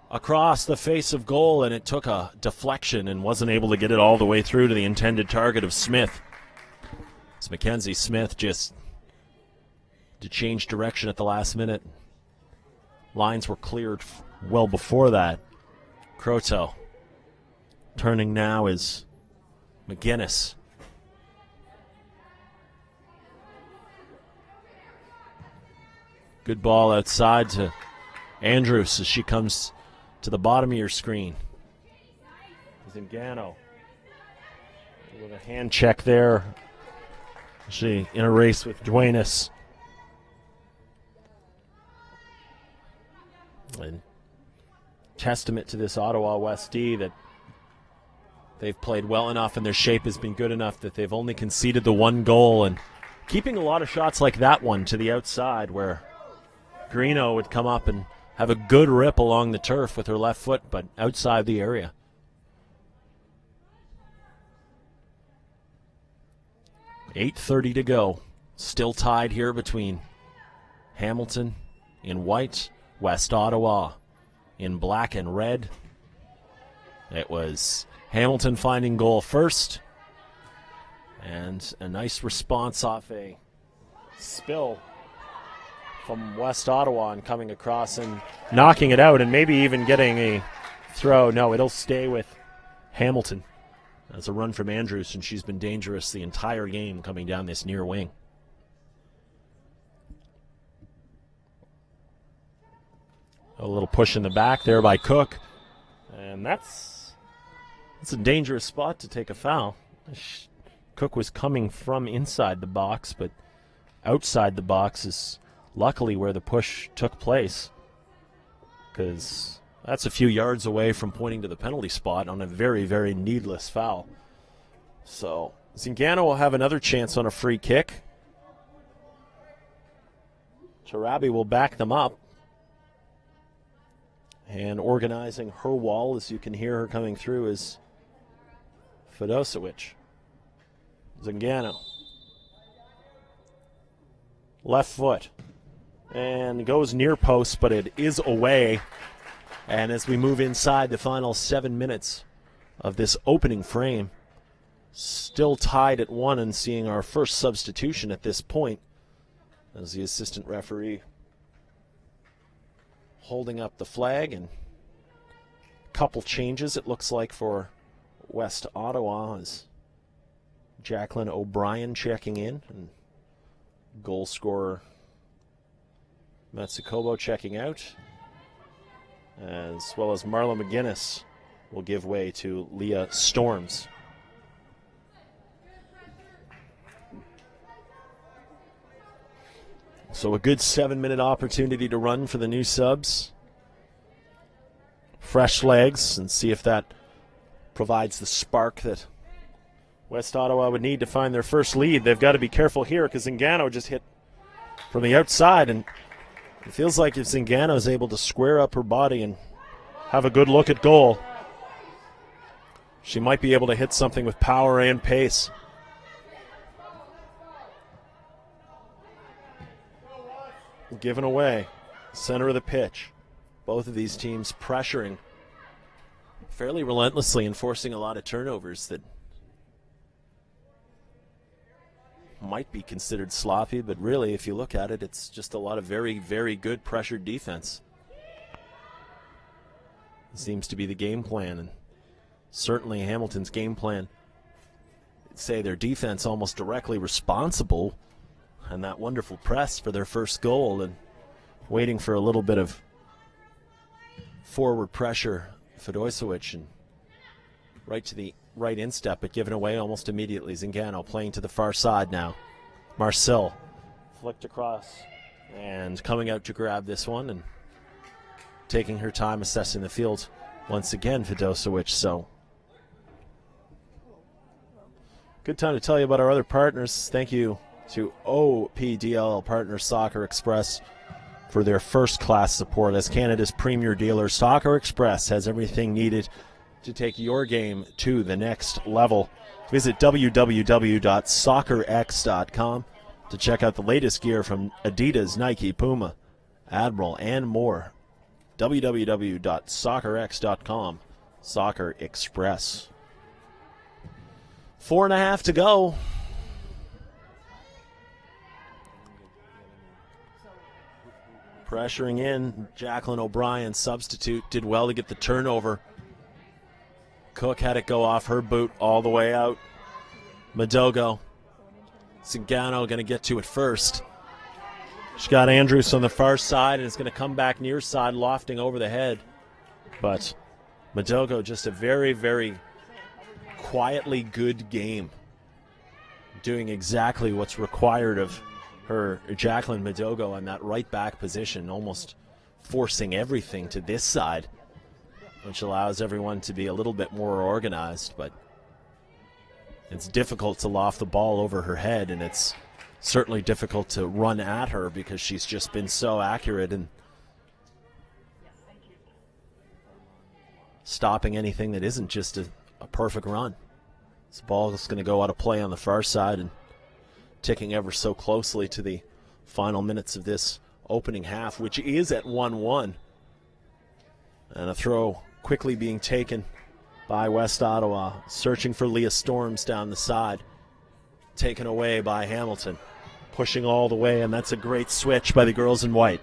across the face of goal, and it took a deflection and wasn't able to get it all the way through to the intended target of Smith. It's Mackenzie Smith just to change direction at the last minute. Lines were cleared well before that. Croteau. Turning now is McGinnis. Good ball outside to Andrews as she comes to the bottom of your screen. Zingano with a hand check there. She in a race with Duenas. And testament to this Ottawa West D that they've played well enough and their shape has been good enough that they've only conceded the one goal, and keeping a lot of shots like that one to the outside where Greeno would come up and have a good rip along the turf with her left foot, but outside the area. .8:30 to go. Still tied here between Hamilton in white, West Ottawa in black and red. It was Hamilton finding goal first, and a nice response off a spill from West Ottawa and coming across and knocking it out and maybe even getting a throw. No, it'll stay with Hamilton. That's a run from Andrews, and she's been dangerous the entire game coming down this near wing. A little push in the back there by Cook, and that's a dangerous spot to take a foul. Cook was coming from inside the box, but outside the box is luckily where the push took place, because that's a few yards away from pointing to the penalty spot on a very, very needless foul. So Zingano will have another chance on a free kick. Tarabi will back them up. And organizing her wall, as you can hear her coming through, is Fedosewicz. Zingano. Left foot. And goes near post, but it is away. And as we move inside the final 7 minutes of this opening frame, still tied at 1 and seeing our first substitution at this point as the assistant referee holding up the flag, and a couple changes it looks like for West Ottawa as Jacqueline O'Brien checking in and goal scorer Matsukobo checking out, as well as Marla McGuinness will give way to Leah Storms. So a good 7-minute opportunity to run for the new subs. Fresh legs, and see if that provides the spark that West Ottawa would need to find their first lead. They've got to be careful here because Zingano just hit from the outside, and it feels like if Zingano is able to square up her body and have a good look at goal, she might be able to hit something with power and pace. Given away, center of the pitch. Both of these teams pressuring fairly relentlessly and forcing a lot of turnovers that might be considered sloppy, but really, if you look at it, it's just a lot of very, very good pressured defense. It seems to be the game plan, and certainly Hamilton's game plan, I'd say their defense almost directly responsible, and that wonderful press for their first goal, and waiting for a little bit of forward pressure. Fedosewicz and right to the right instep, but given away almost immediately. Zingano playing to the far side now. Marcel flicked across and coming out to grab this one and taking her time assessing the field once again, Fedosewicz. So good time to tell you about our other partners. Thank you to OPDL Partner Soccer Express for their first-class support. As Canada's premier dealer, Soccer Express has everything needed to take your game to the next level. Visit www.soccerx.com to check out the latest gear from Adidas, Nike, Puma, Admiral, and more. www.soccerx.com. Soccer Express. 4.5 to go. Pressuring in, Jacqueline O'Brien, substitute, did well to get the turnover. Cook had it go off her boot all the way out. Madogo. Zingano going to get to it first. She got Andrews on the far side, and it's going to come back near side, lofting over the head. But Madogo, just a very, very quietly good game, doing exactly what's required of her, Jacqueline Madogo, on that right back position, almost forcing everything to this side, which allows everyone to be a little bit more organized. But it's difficult to loft the ball over her head, and it's certainly difficult to run at her because she's just been so accurate and stopping anything that isn't just a perfect run. This ball is going to go out of play on the far side and ticking ever so closely to the final minutes of this opening half, which is at 1-1. And a throw quickly being taken by West Ottawa, searching for Leah Storms down the side. Taken away by Hamilton, pushing all the way, and that's a great switch by the girls in white.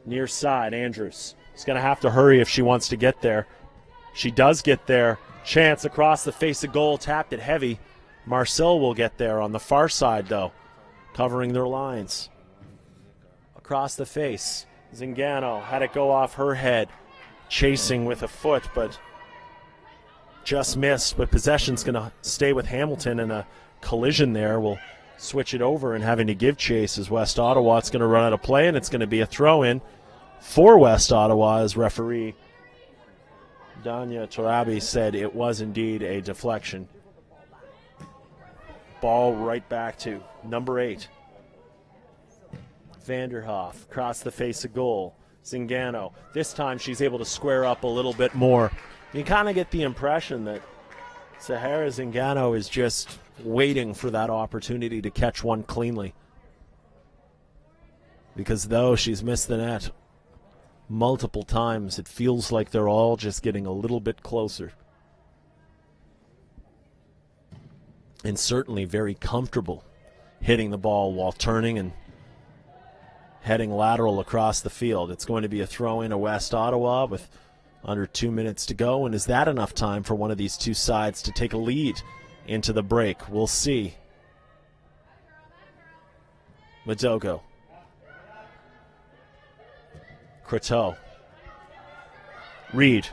Near side, Andrews is going to have to hurry if she wants to get there. She does get there. Chance across the face of goal, tapped it heavy. Marcel will get there on the far side, though, covering their lines. Across the face, Zingano had it go off her head, chasing with a foot, but just missed. But possession's going to stay with Hamilton, and a collision there will switch it over, and having to give chase as West Ottawa. It's going to run out of play, and it's going to be a throw-in for West Ottawa, as referee Danya Torabi said it was indeed a deflection. Ball right back to number 8. Vanderhoff across the face of goal. Zingano. This time she's able to square up a little bit more. You kind of get the impression that Sahara Zingano is just waiting for that opportunity to catch one cleanly. Because though she's missed the net multiple times, it feels like they're all just getting a little bit closer. And certainly very comfortable hitting the ball while turning and heading lateral across the field. It's going to be a throw in to West Ottawa with under 2 minutes to go. And is that enough time for one of these two sides to take a lead into the break? We'll see. Madogo. Croteau. Reed.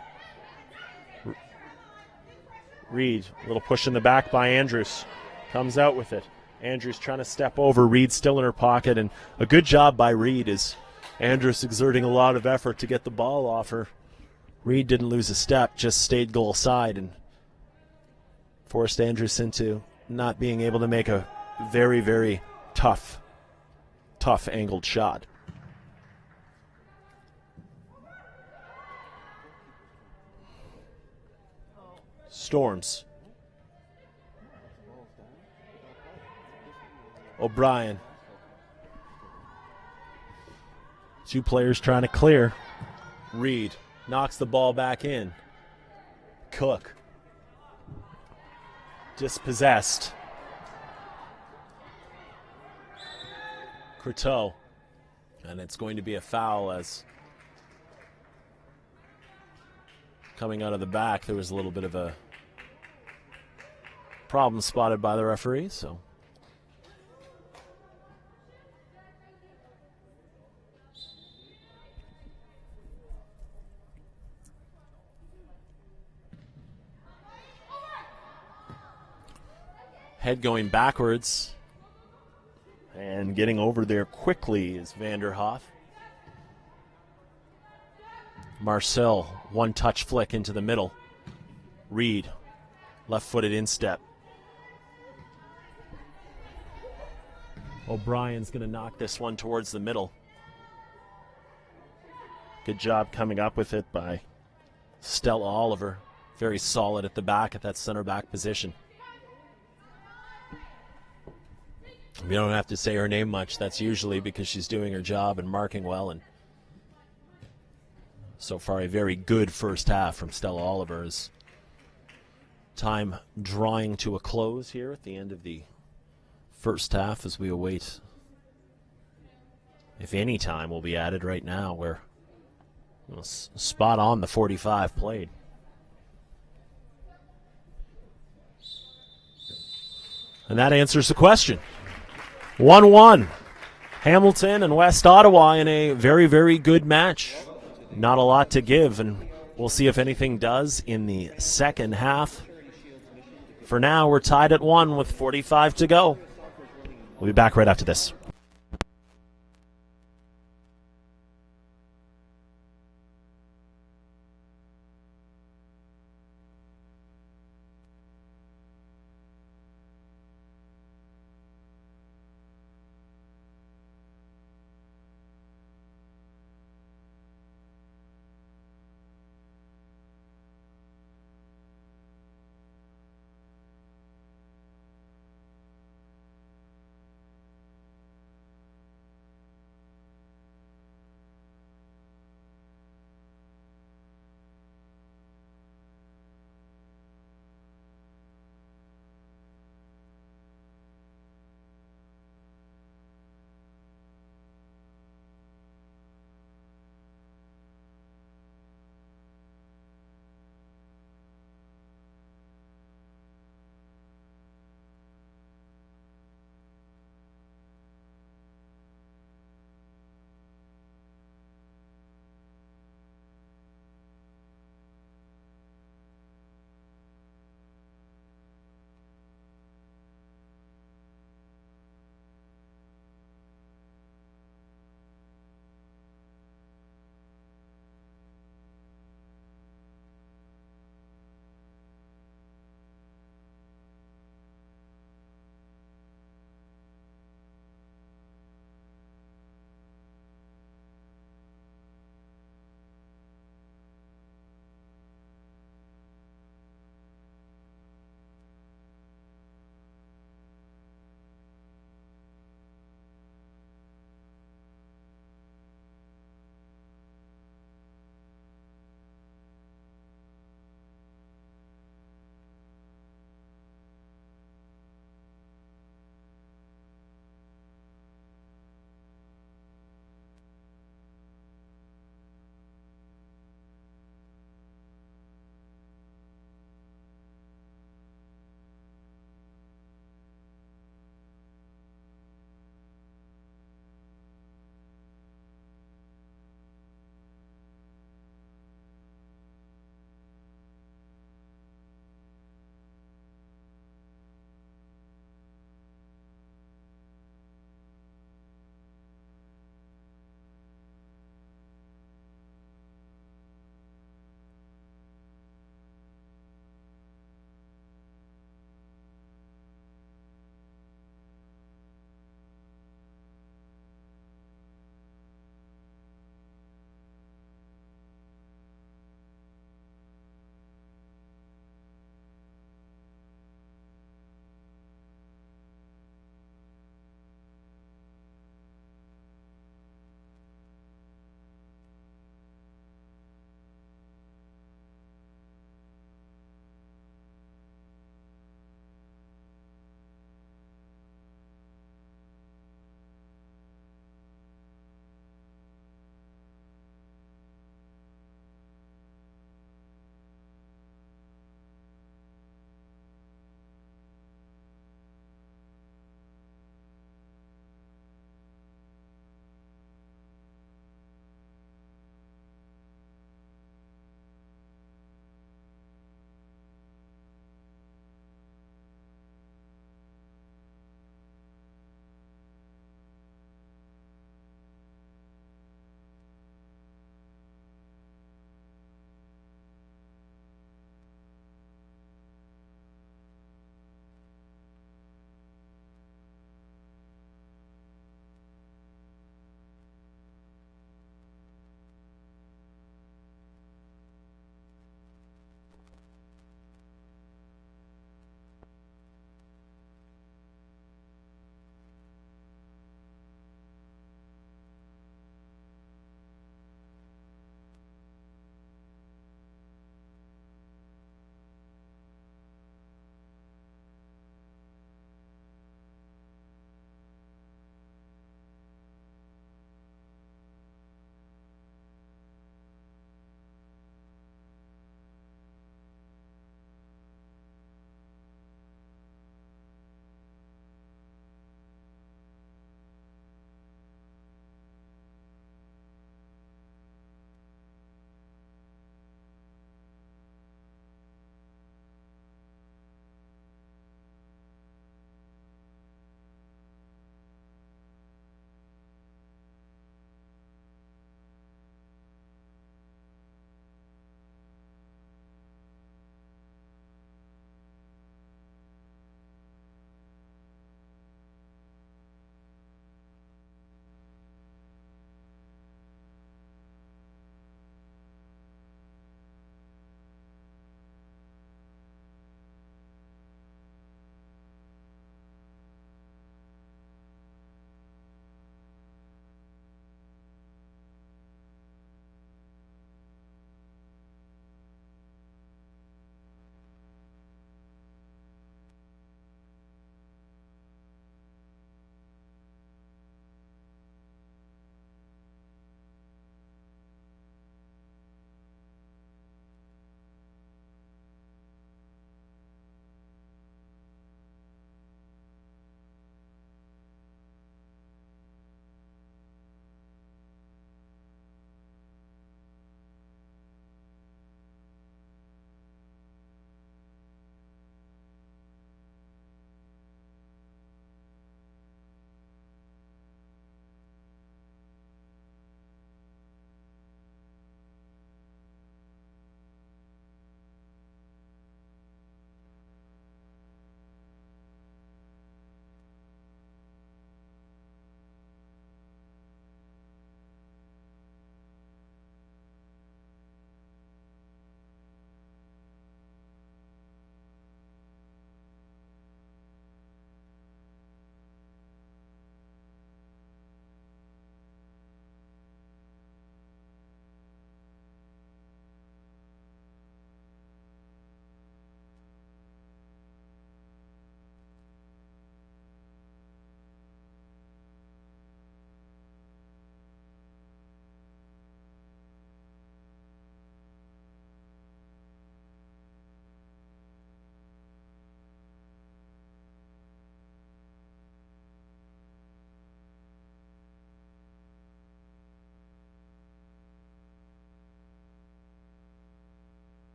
Reed, a little push in the back by Andrews. Comes out with it. Andrews trying to step over. Reed still in her pocket, and a good job by Reed as Andrews exerting a lot of effort to get the ball off her. Reed didn't lose a step, just stayed goal side and forced Andrews into not being able to make a very, very tough angled shot. Storms. O'Brien. Two players trying to clear. Reed knocks the ball back in. Cook. Dispossessed. Croteau. And it's going to be a foul as coming out of the back there was a little bit of a problem spotted by the referee, so head going backwards and getting over there quickly is Vanderhoff. Marcel, one-touch flick into the middle. Reed, left-footed instep. O'Brien's going to knock this one towards the middle. Good job coming up with it by Stella Oliver. Very solid at the back at that center back position. We don't have to say her name much. That's usually because she's doing her job and marking well. And so far, a very good first half from Stella Oliver. As time drawing to a close here at the end of the first half as we await if any time will be added right now. We're spot on the 45 played. And that answers the question. 1-1 Hamilton and West Ottawa in a very, very good match. Not a lot to give, and we'll see if anything does in the second half. For now, we're tied at 1 with 45 to go. We'll be back right after this.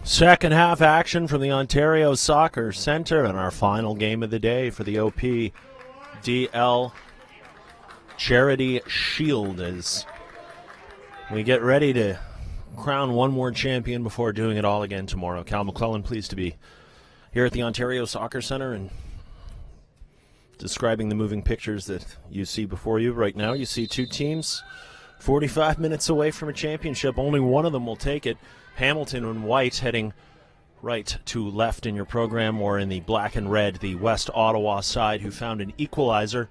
Second half action from the Ontario Soccer Centre and our final game of the day for the OPDL Charity Shield as we get ready to crown one more champion before doing it all again tomorrow. Cal McClellan, pleased to be here at the Ontario Soccer Centre and describing the moving pictures that you see before you right now. You see two teams 45 minutes away from a championship. Only one of them will take it. Hamilton and White heading right to left in your program, or in the black and red, the West Ottawa side, who found an equalizer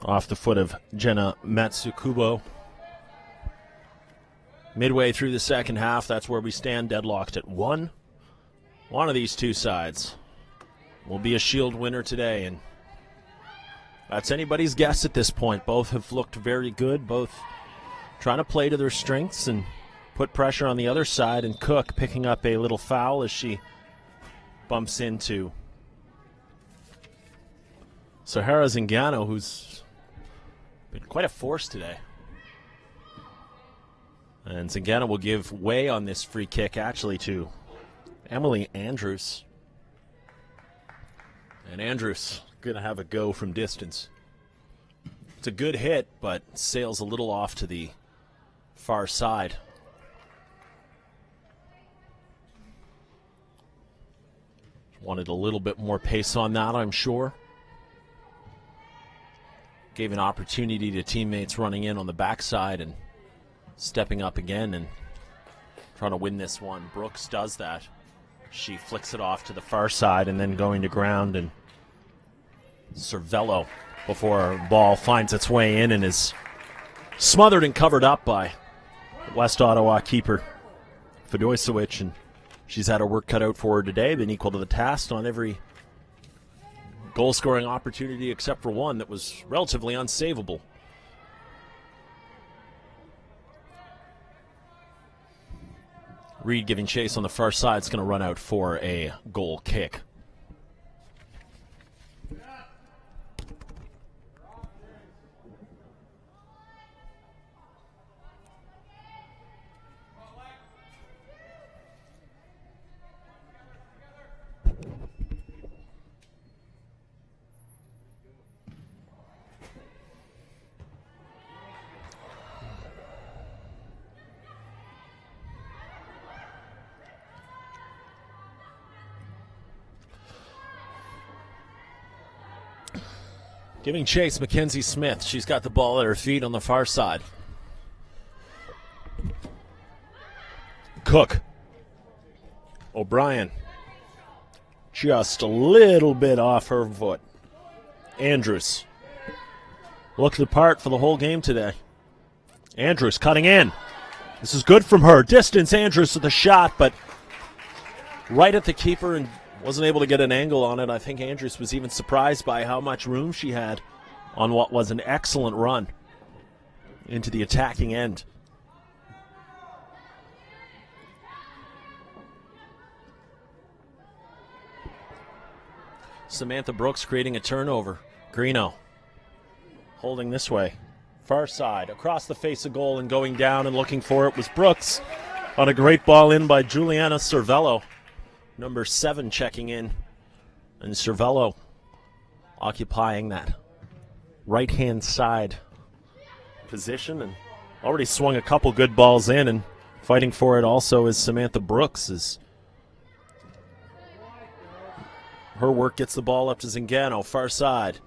off the foot of Jenna Matsukubo. Midway through the second half, that's where we stand, deadlocked at 1. One of these two sides will be a Shield winner today, and that's anybody's guess at this point. Both have looked very good, both trying to play to their strengths and put pressure on the other side, and Cook picking up a little foul as she bumps into Sahara Zingano, who's been quite a force today. And Zingano will give way on this free kick, actually, to Emily Andrews. And Andrews going to have a go from distance. It's a good hit, but sails a little off to the far side. Wanted a little bit more pace on that, I'm sure. Gave an opportunity to teammates running in on the backside and stepping up again and trying to win this one. Brooks does that. She flicks it off to the far side and then going to ground, and Cervello, before a ball finds its way in and is smothered and covered up by West Ottawa keeper Fedosewicz, and she's had her work cut out for her today, been equal to the task on every goal-scoring opportunity except for one that was relatively unsavable. Reed giving chase on the far side is going to run out for a goal kick. Giving chase, Mackenzie Smith. She's got the ball at her feet on the far side. Cook. O'Brien. Just a little bit off her foot. Andrews. Looked the part for the whole game today. Andrews cutting in. This is good from her. Distance, Andrews with the shot, but right at the keeper and wasn't able to get an angle on it. I think Andrews was even surprised by how much room she had on what was an excellent run into the attacking end. Samantha Brooks creating a turnover. Greeno holding this way. Far side, across the face of goal, and going down and looking for it was Brooks on a great ball in by Juliana Cervello. Number 7 checking in, and Cervello occupying that right-hand side position, and already swung a couple good balls in, and fighting for it also is Samantha Brooks, as her work gets the ball up to Zingano, far side.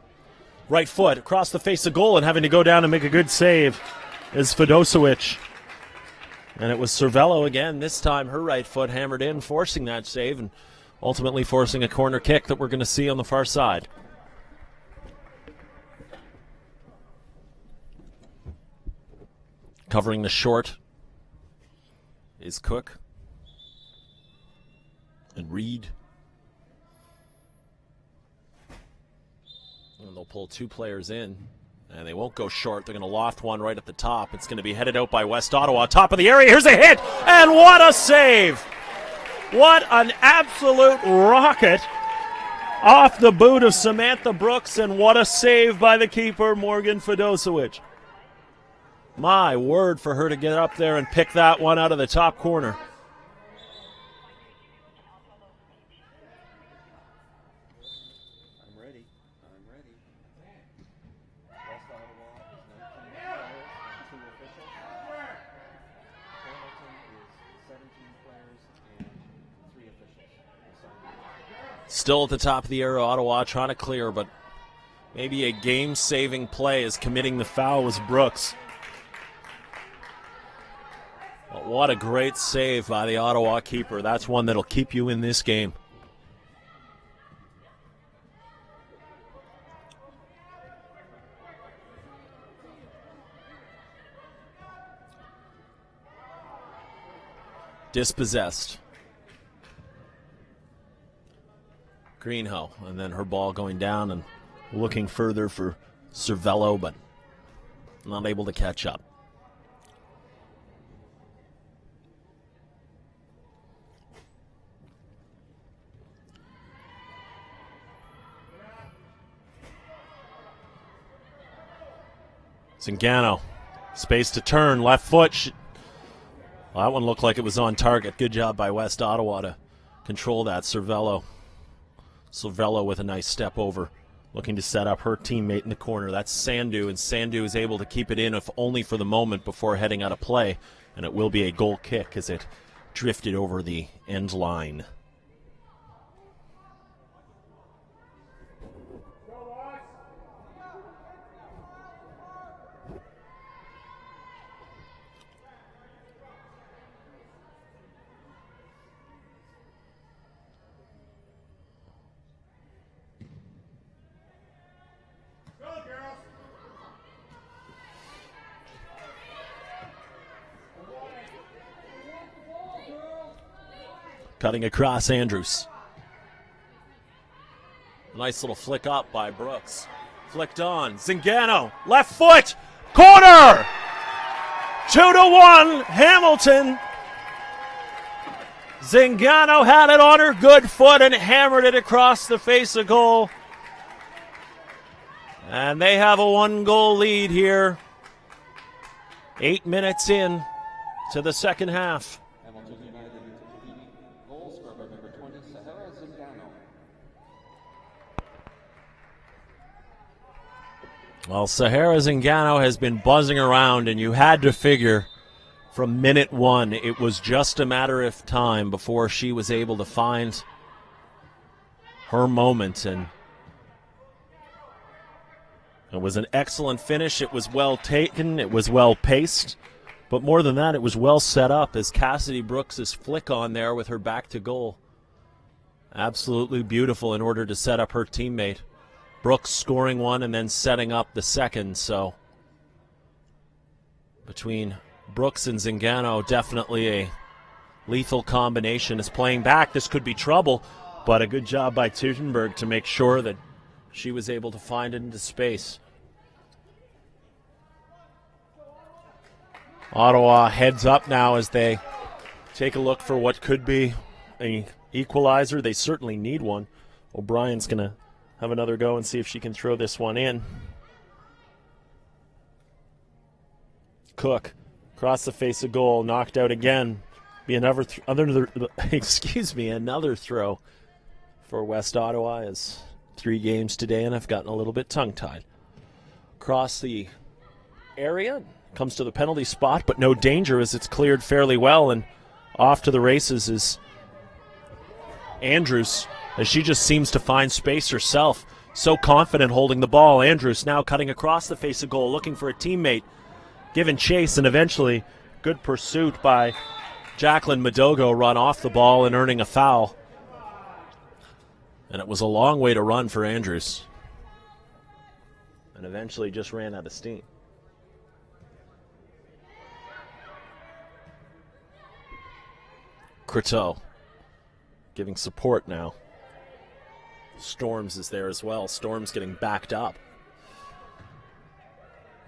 Right foot across the face of goal, and having to go down and make a good save is Fedosewicz. And it was Cervello again, this time her right foot hammered in, forcing that save and ultimately forcing a corner kick that we're going to see on the far side. Covering the short is Cook and Reed. And they'll pull two players in. And they won't go short. They're going to loft one right at the top. It's going to be headed out by West Ottawa. Top of the area. Here's a hit. And what a save. What an absolute rocket off the boot of Samantha Brooks. And what a save by the keeper, Morgan Fedosewicz. My word, for her to get up there and pick that one out of the top corner. Still at the top of the arrow, Ottawa trying to clear, but maybe a game-saving play as committing the foul was Brooks. But what a great save by the Ottawa keeper. That's one that'll keep you in this game. Dispossessed. Greenhow, and then her ball going down and looking further for Cervello, but not able to catch up. Zingano, space to turn, left foot. Well, that one looked like it was on target. Good job by West Ottawa to control that. Cervello with a nice step over, looking to set up her teammate in the corner. That's Sandu, and Sandu is able to keep it in, if only for the moment, before heading out of play. And it will be a goal kick as it drifted over the end line. Cutting across, Andrews. Nice little flick up by Brooks. Flicked on. Zingano, left foot, corner! 2-1, Hamilton. Zingano had it on her good foot and hammered it across the face of goal. And they have a 1-goal lead here. 8 minutes in to the second half. Well, Sahara Zingano has been buzzing around, and you had to figure from minute one it was just a matter of time before she was able to find her moment. And it was an excellent finish. It was well taken. It was well paced. But more than that, it was well set up as Cassidy Brooks' flick on there with her back to goal. Absolutely beautiful in order to set up her teammate. Brooks scoring one and then setting up the second. So between Brooks and Zingano, definitely a lethal combination. Is playing back. This could be trouble, but a good job by Teutenberg to make sure that she was able to find it into space. Ottawa heads up now as they take a look for what could be an equalizer. They certainly need one. O'Brien's going to have another go and see if she can throw this one in. Cook, across the face of goal, knocked out again. Be another another throw for West Ottawa. As 3 games today, and I've gotten a little bit tongue-tied. Across the area, comes to the penalty spot, but no danger as it's cleared fairly well, and off to the races is Andrews, as she just seems to find space herself. So confident holding the ball. Andrews now cutting across the face of goal, looking for a teammate, giving chase, and eventually good pursuit by Jacqueline Madogo, run off the ball and earning a foul. And it was a long way to run for Andrews, and eventually just ran out of steam. Croteau giving support now. Storms is there as well. Storms getting backed up.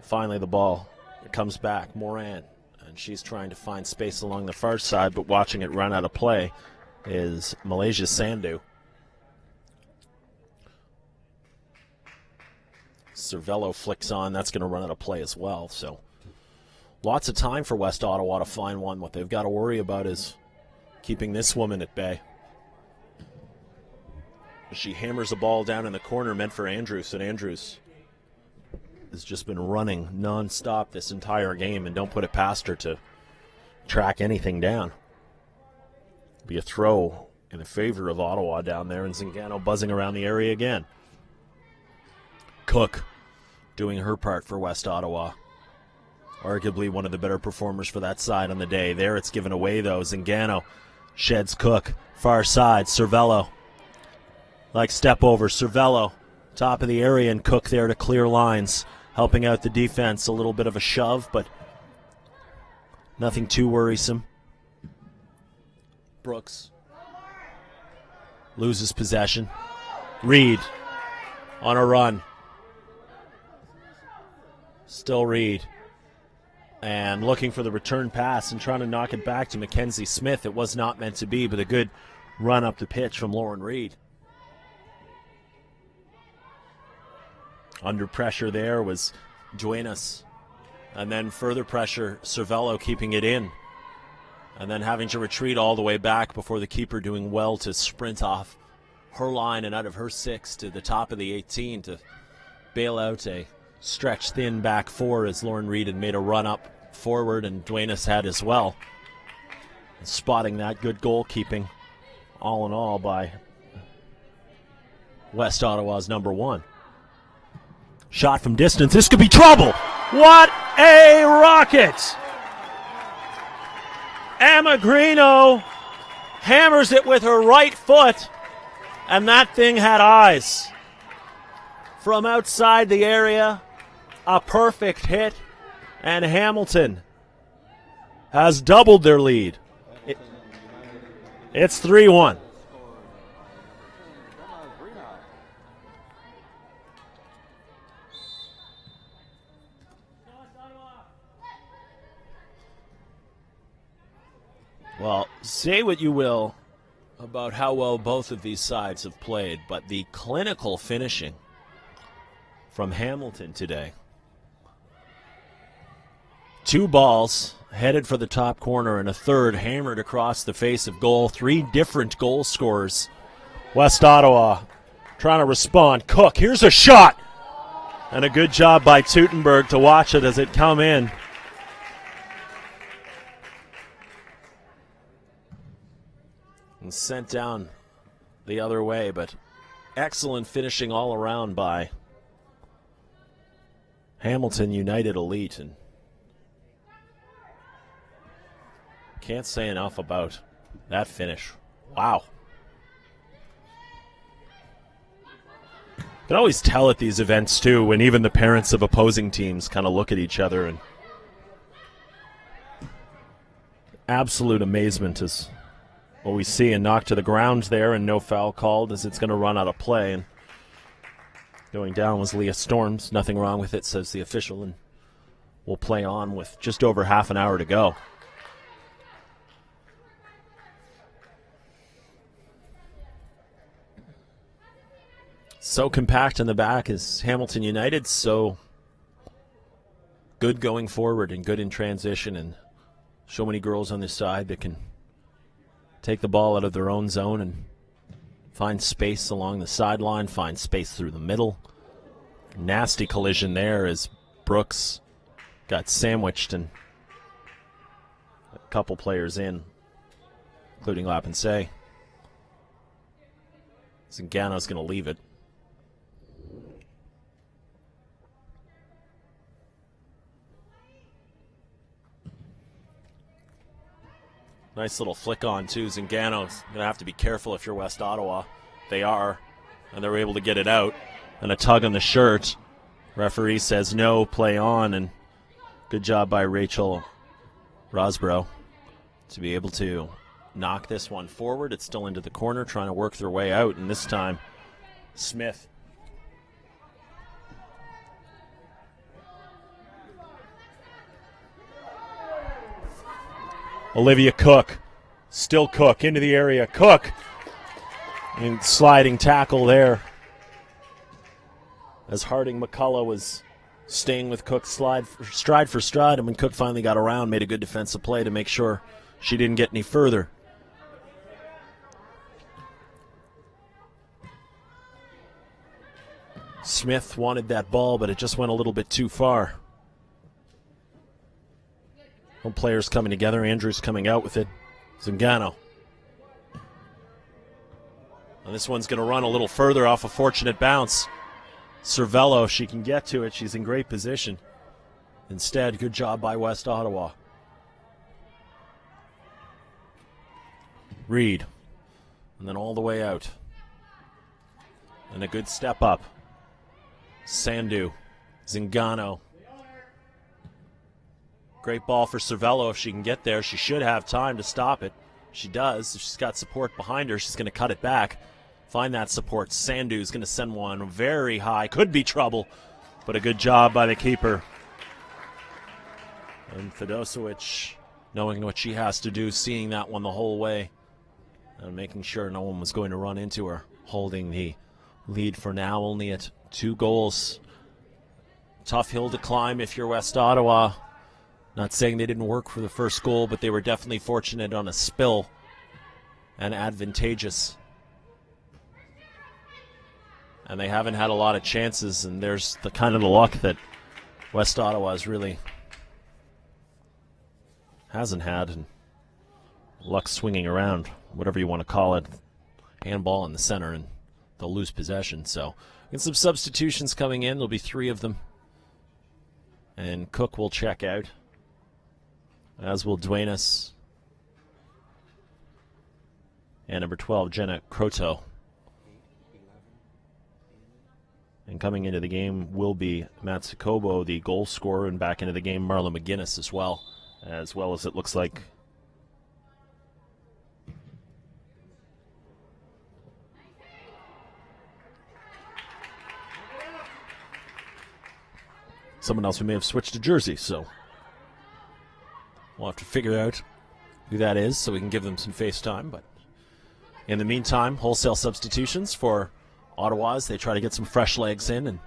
Finally the ball, it comes back. Moran, and she's trying to find space along the far side, but watching it run out of play is Malaysia Sandu. Cervello flicks on. That's going to run out of play as well. So Lots of time for West Ottawa to find one. What they've got to worry about is keeping this woman at bay. She hammers a ball down in the corner meant for Andrews, and Andrews has just been running nonstop this entire game, and don't put it past her to track anything down. Be a throw in the favor of Ottawa down there, and Zingano buzzing around the area again. Cook doing her part for West Ottawa. Arguably one of the better performers for that side on the day. There it's given away, though. Zingano sheds Cook. Far side, Cervello. Like step over, Cervello. Top of the area, and Cook there to clear lines. Helping out the defense. A little bit of a shove, but nothing too worrisome. Brooks loses possession. Reed on a run. Still Reed. And looking for the return pass and trying to knock it back to Mackenzie Smith. It was not meant to be, but a good run up the pitch from Lauren Reed. Under pressure there was Duenas. And then further pressure, Cervello keeping it in. And then having to retreat all the way back before the keeper doing well to sprint off her line and out of her 6 to the top of the 18 to bail out a stretch thin back 4 as Lauren Reed had made a run up forward, and Duenas had as well. And spotting that, good goalkeeping all in all by West Ottawa's number 1. Shot from distance. This could be trouble. What a rocket! Amagrino hammers it with her right foot, and that thing had eyes. From outside the area, a perfect hit, and Hamilton has doubled their lead. It's 3-1. Well, say what you will about how well both of these sides have played, but the clinical finishing from Hamilton today. 2 balls headed for the top corner, and a third hammered across the face of goal. 3 different goal scorers. West Ottawa trying to respond. Cook, here's a shot! And a good job by Teutenberg to watch it as it come in. And sent down the other way, but excellent finishing all around by Hamilton United Elite. And can't say enough about that finish. Wow. You can always tell at these events, too, when even the parents of opposing teams kind of look at each other, and absolute amazement is what we see. And knocked to the ground there, and no foul called as it's going to run out of play. And going down was Leah Storms. Nothing wrong with it, says the official, and we'll play on with just over half an hour to go. So compact in the back is Hamilton United, so good going forward and good in transition, and so many girls on this side that can take the ball out of their own zone and find space along the sideline, find space through the middle. Nasty collision there as Brooks got sandwiched and a couple players in, including Lapensee. Zingano's going to leave it. Nice little flick on, too. Zingano's going to have to be careful if you're West Ottawa. They are, and they're able to get it out. And a tug on the shirt. Referee says no, play on, and good job by Rachel Rosborough to be able to knock this one forward. It's still into the corner, trying to work their way out, and this time Smith. Olivia Cook, still Cook, into the area. Cook, and sliding tackle there as Harding McCullough was staying with Cook stride for stride, and when Cook finally got around, made a good defensive play to make sure she didn't get any further. Smith wanted that ball, but it just went a little bit too far. Home players coming together. Andrews coming out with it. Zingano. And this one's going to run a little further off a fortunate bounce. Cervello, if she can get to it, she's in great position. Instead, good job by West Ottawa. Reed. And then all the way out. And a good step up. Sandu. Zingano. Great ball for Cervello if she can get there. She should have time to stop it. She does. If she's got support behind her, she's going to cut it back. Find that support. Sandu's going to send one very high. Could be trouble, but a good job by the keeper. And Fedosewicz, knowing what she has to do, seeing that one the whole way, and making sure no one was going to run into her, holding the lead for now only at 2 goals. Tough hill to climb if you're West Ottawa. Not saying they didn't work for the first goal, but they were definitely fortunate on a spill and advantageous. And they haven't had a lot of chances, and there's the kind of the luck that West Ottawa really hasn't had, and luck swinging around, whatever you want to call it. Handball in the center, and they'll lose possession. So, get some substitutions coming in. There'll be 3 of them. And Cook will check out, as will Duenas and number 12, Jenna Croteau. And coming into the game will be Matsukobo, the goal scorer, and back into the game Marla McGuinness as well as it looks like someone else who may have switched to jersey, so we'll have to figure out who that is so we can give them some face time. But in the meantime, wholesale substitutions for Ottawa as they try to get some fresh legs in. And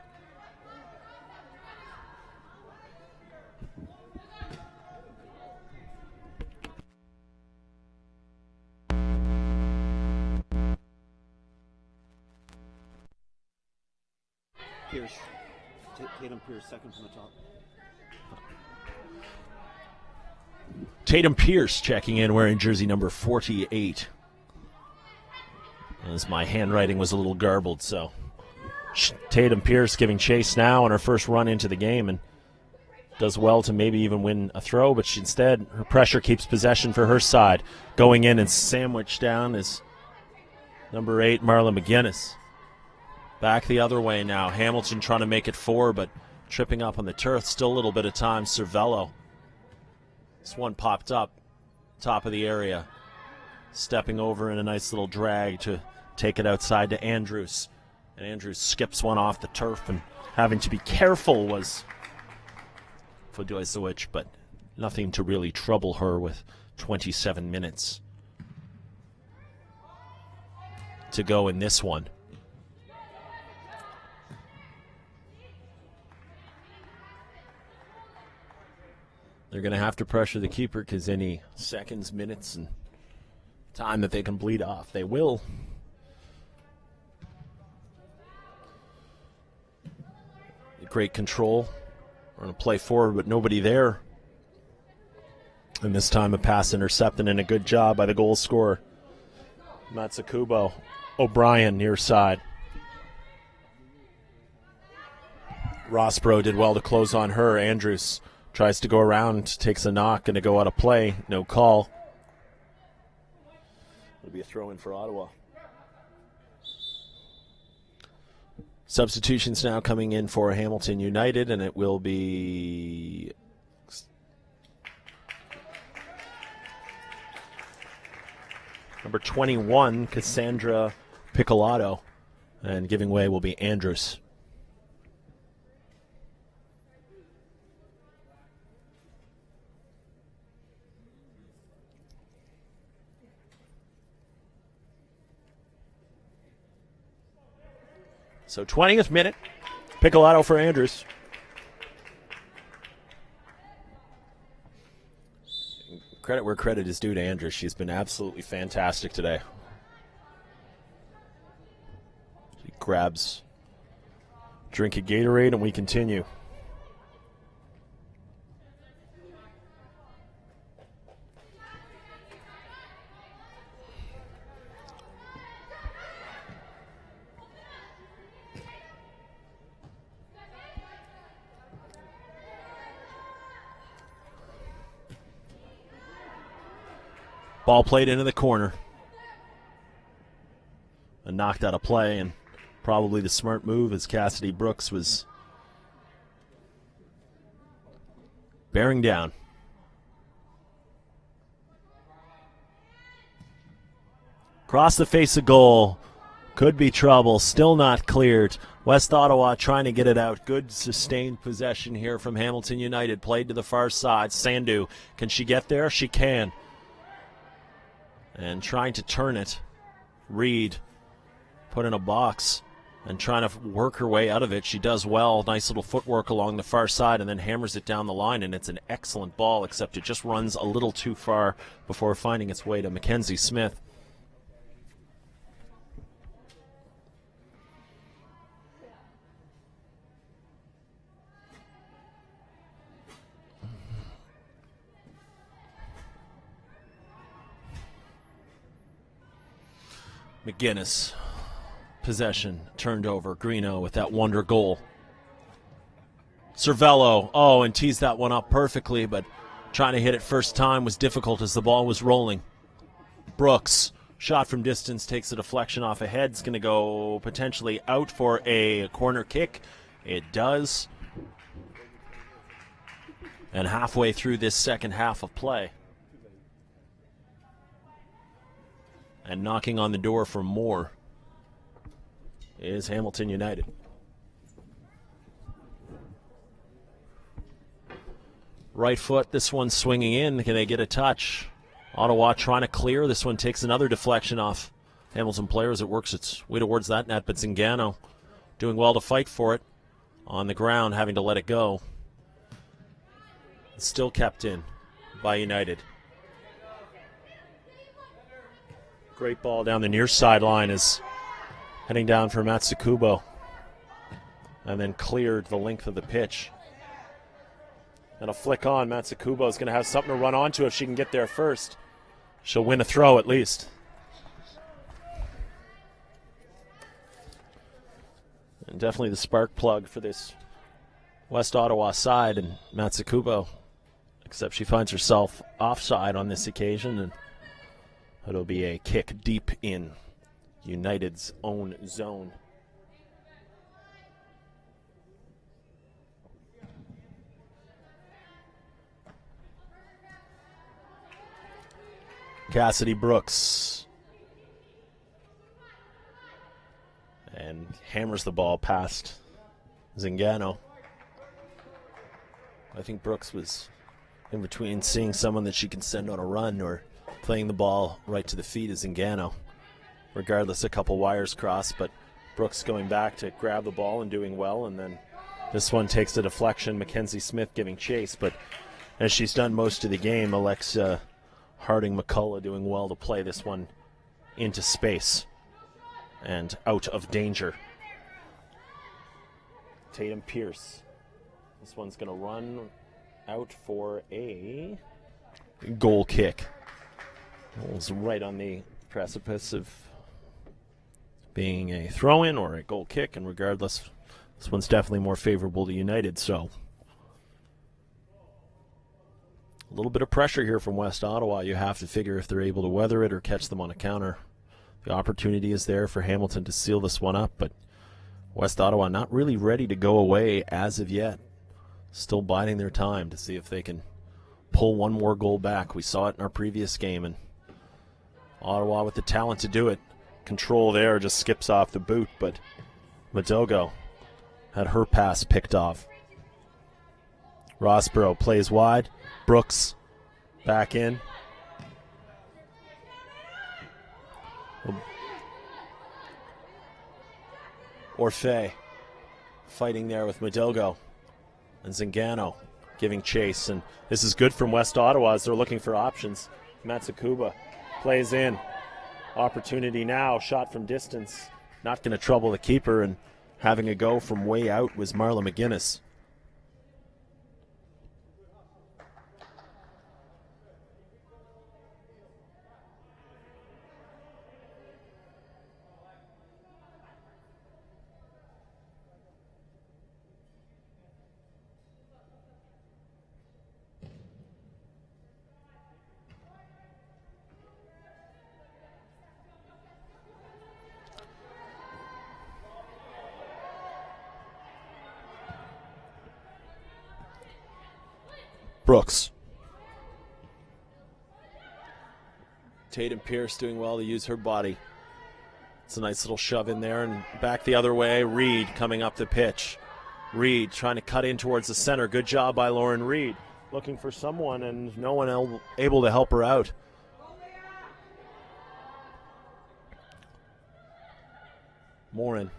Pierce, Tatum Pierce, second from the top. Tatum Pierce checking in, wearing jersey number 48. As my handwriting was a little garbled, so Tatum Pierce giving chase now on her first run into the game, and does well to maybe even win a throw, but she instead, her pressure keeps possession for her side. Going in and sandwiched down is number 8, Marla McGuinness. Back the other way now. Hamilton trying to make it 4, but tripping up on the turf. Still a little bit of time. Cervello. This one popped up, top of the area. Stepping over in a nice little drag to take it outside to Andrews. And Andrews skips one off the turf, and having to be careful was Fedosewicz, but nothing to really trouble her with 27 minutes to go in this one. They're going to have to pressure the keeper because any seconds, minutes, and time that they can bleed off, they will. Great control. We're going to play forward with nobody there. And this time a pass intercepted, and a good job by the goal scorer, Matsukubo. O'Brien near side. Rossbro did well to close on her. Andrews tries to go around, takes a knock, going to go out of play. No call. It'll be a throw-in for Ottawa. Substitutions now coming in for Hamilton United, and it will be number 21, Cassandra Piccolato, and giving way will be Andrews. So 20th minute, Piccolato for Andrews. credit where credit is due to Andrews. She's been absolutely fantastic today. She grabs drink of Gatorade, and we continue. Ball played into the corner. And knocked out of play, and probably the smart move as Cassidy Brooks was bearing down. Across the face of goal. Could be trouble. Still not cleared. West Ottawa trying to get it out. Good sustained possession here from Hamilton United. Played to the far side. Sandu. Can she get there? She can. And trying to turn it. Reed put in a box and trying to work her way out of it. She does well. Nice little footwork along the far side and then hammers it down the line, and it's an excellent ball, except it just runs a little too far before finding its way to Mackenzie Smith. McGinnis. Possession turned over. Greeno with that wonder goal. Cervello, and teased that one up perfectly, but trying to hit it first time was difficult as the ball was rolling. Brooks, shot from distance, takes the deflection off a head. It's going to go potentially out for a corner kick. It does. And halfway through this second half of play. And knocking on the door for more is Hamilton United. Right foot, this one swinging in. Can they get a touch? Ottawa trying to clear. This one takes another deflection off Hamilton players. It works its way towards that net, but Zingano doing well to fight for it. On the ground, having to let it go. It's still kept in by United. Great ball down the near sideline is heading down for Matsukubo. And then cleared the length of the pitch. And a flick on. Matsukubo is going to have something to run onto if she can get there first. She'll win a throw at least. And definitely the spark plug for this West Ottawa side and Matsukubo. Except she finds herself offside on this occasion, and it'll be a kick deep in United's own zone. Cassidy Brooks. And hammers the ball past Zingano. I think Brooks was in between seeing someone that she can send on a run or playing the ball right to the feet of Zingano. Regardless, a couple wires crossed, but Brooks going back to grab the ball and doing well, and then this one takes the deflection. Mackenzie Smith giving chase, but as she's done most of the game, Alexa Harding-McCullough doing well to play this one into space and out of danger. Tatum Pierce. This one's going to run out for a goal kick. It's right on the precipice of being a throw-in or a goal kick, and regardless, this one's definitely more favorable to United, so a little bit of pressure here from West Ottawa. You have to figure if they're able to weather it or catch them on a counter. The opportunity is there for Hamilton to seal this one up, but West Ottawa not really ready to go away as of yet. Still biding their time to see if they can pull one more goal back. We saw it in our previous game, and Ottawa with the talent to do it. Control there, just skips off the boot, but Madogo had her pass picked off. Rossborough plays wide. Brooks back in. Orfei fighting there with Madogo. And Zingano giving chase, and this is good from West Ottawa as they're looking for options. Matsukuba plays in. Opportunity now, shot from distance. Not going to trouble the keeper, and having a go from way out was Marla McGuinness. Brooks. Tatum Pierce doing well to use her body. It's a nice little shove in there and back the other way. Reed coming up the pitch. Reed trying to cut in towards the center. Good job by Lauren Reed. Looking for someone and no one able to help her out. Morin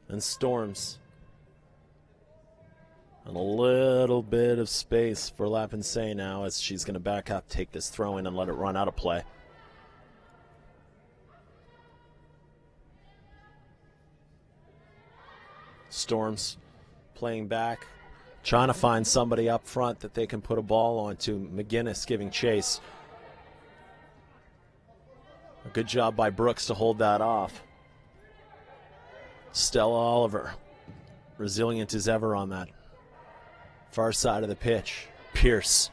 and Storms. And a little bit of space for Lapinse now as she's going to back up, take this throw in and let it run out of play. Storms playing back, trying to find somebody up front that they can put a ball onto. McGuinness giving chase. A good job by Brooks to hold that off. Stella Oliver, resilient as ever on that far side of the pitch. Pierce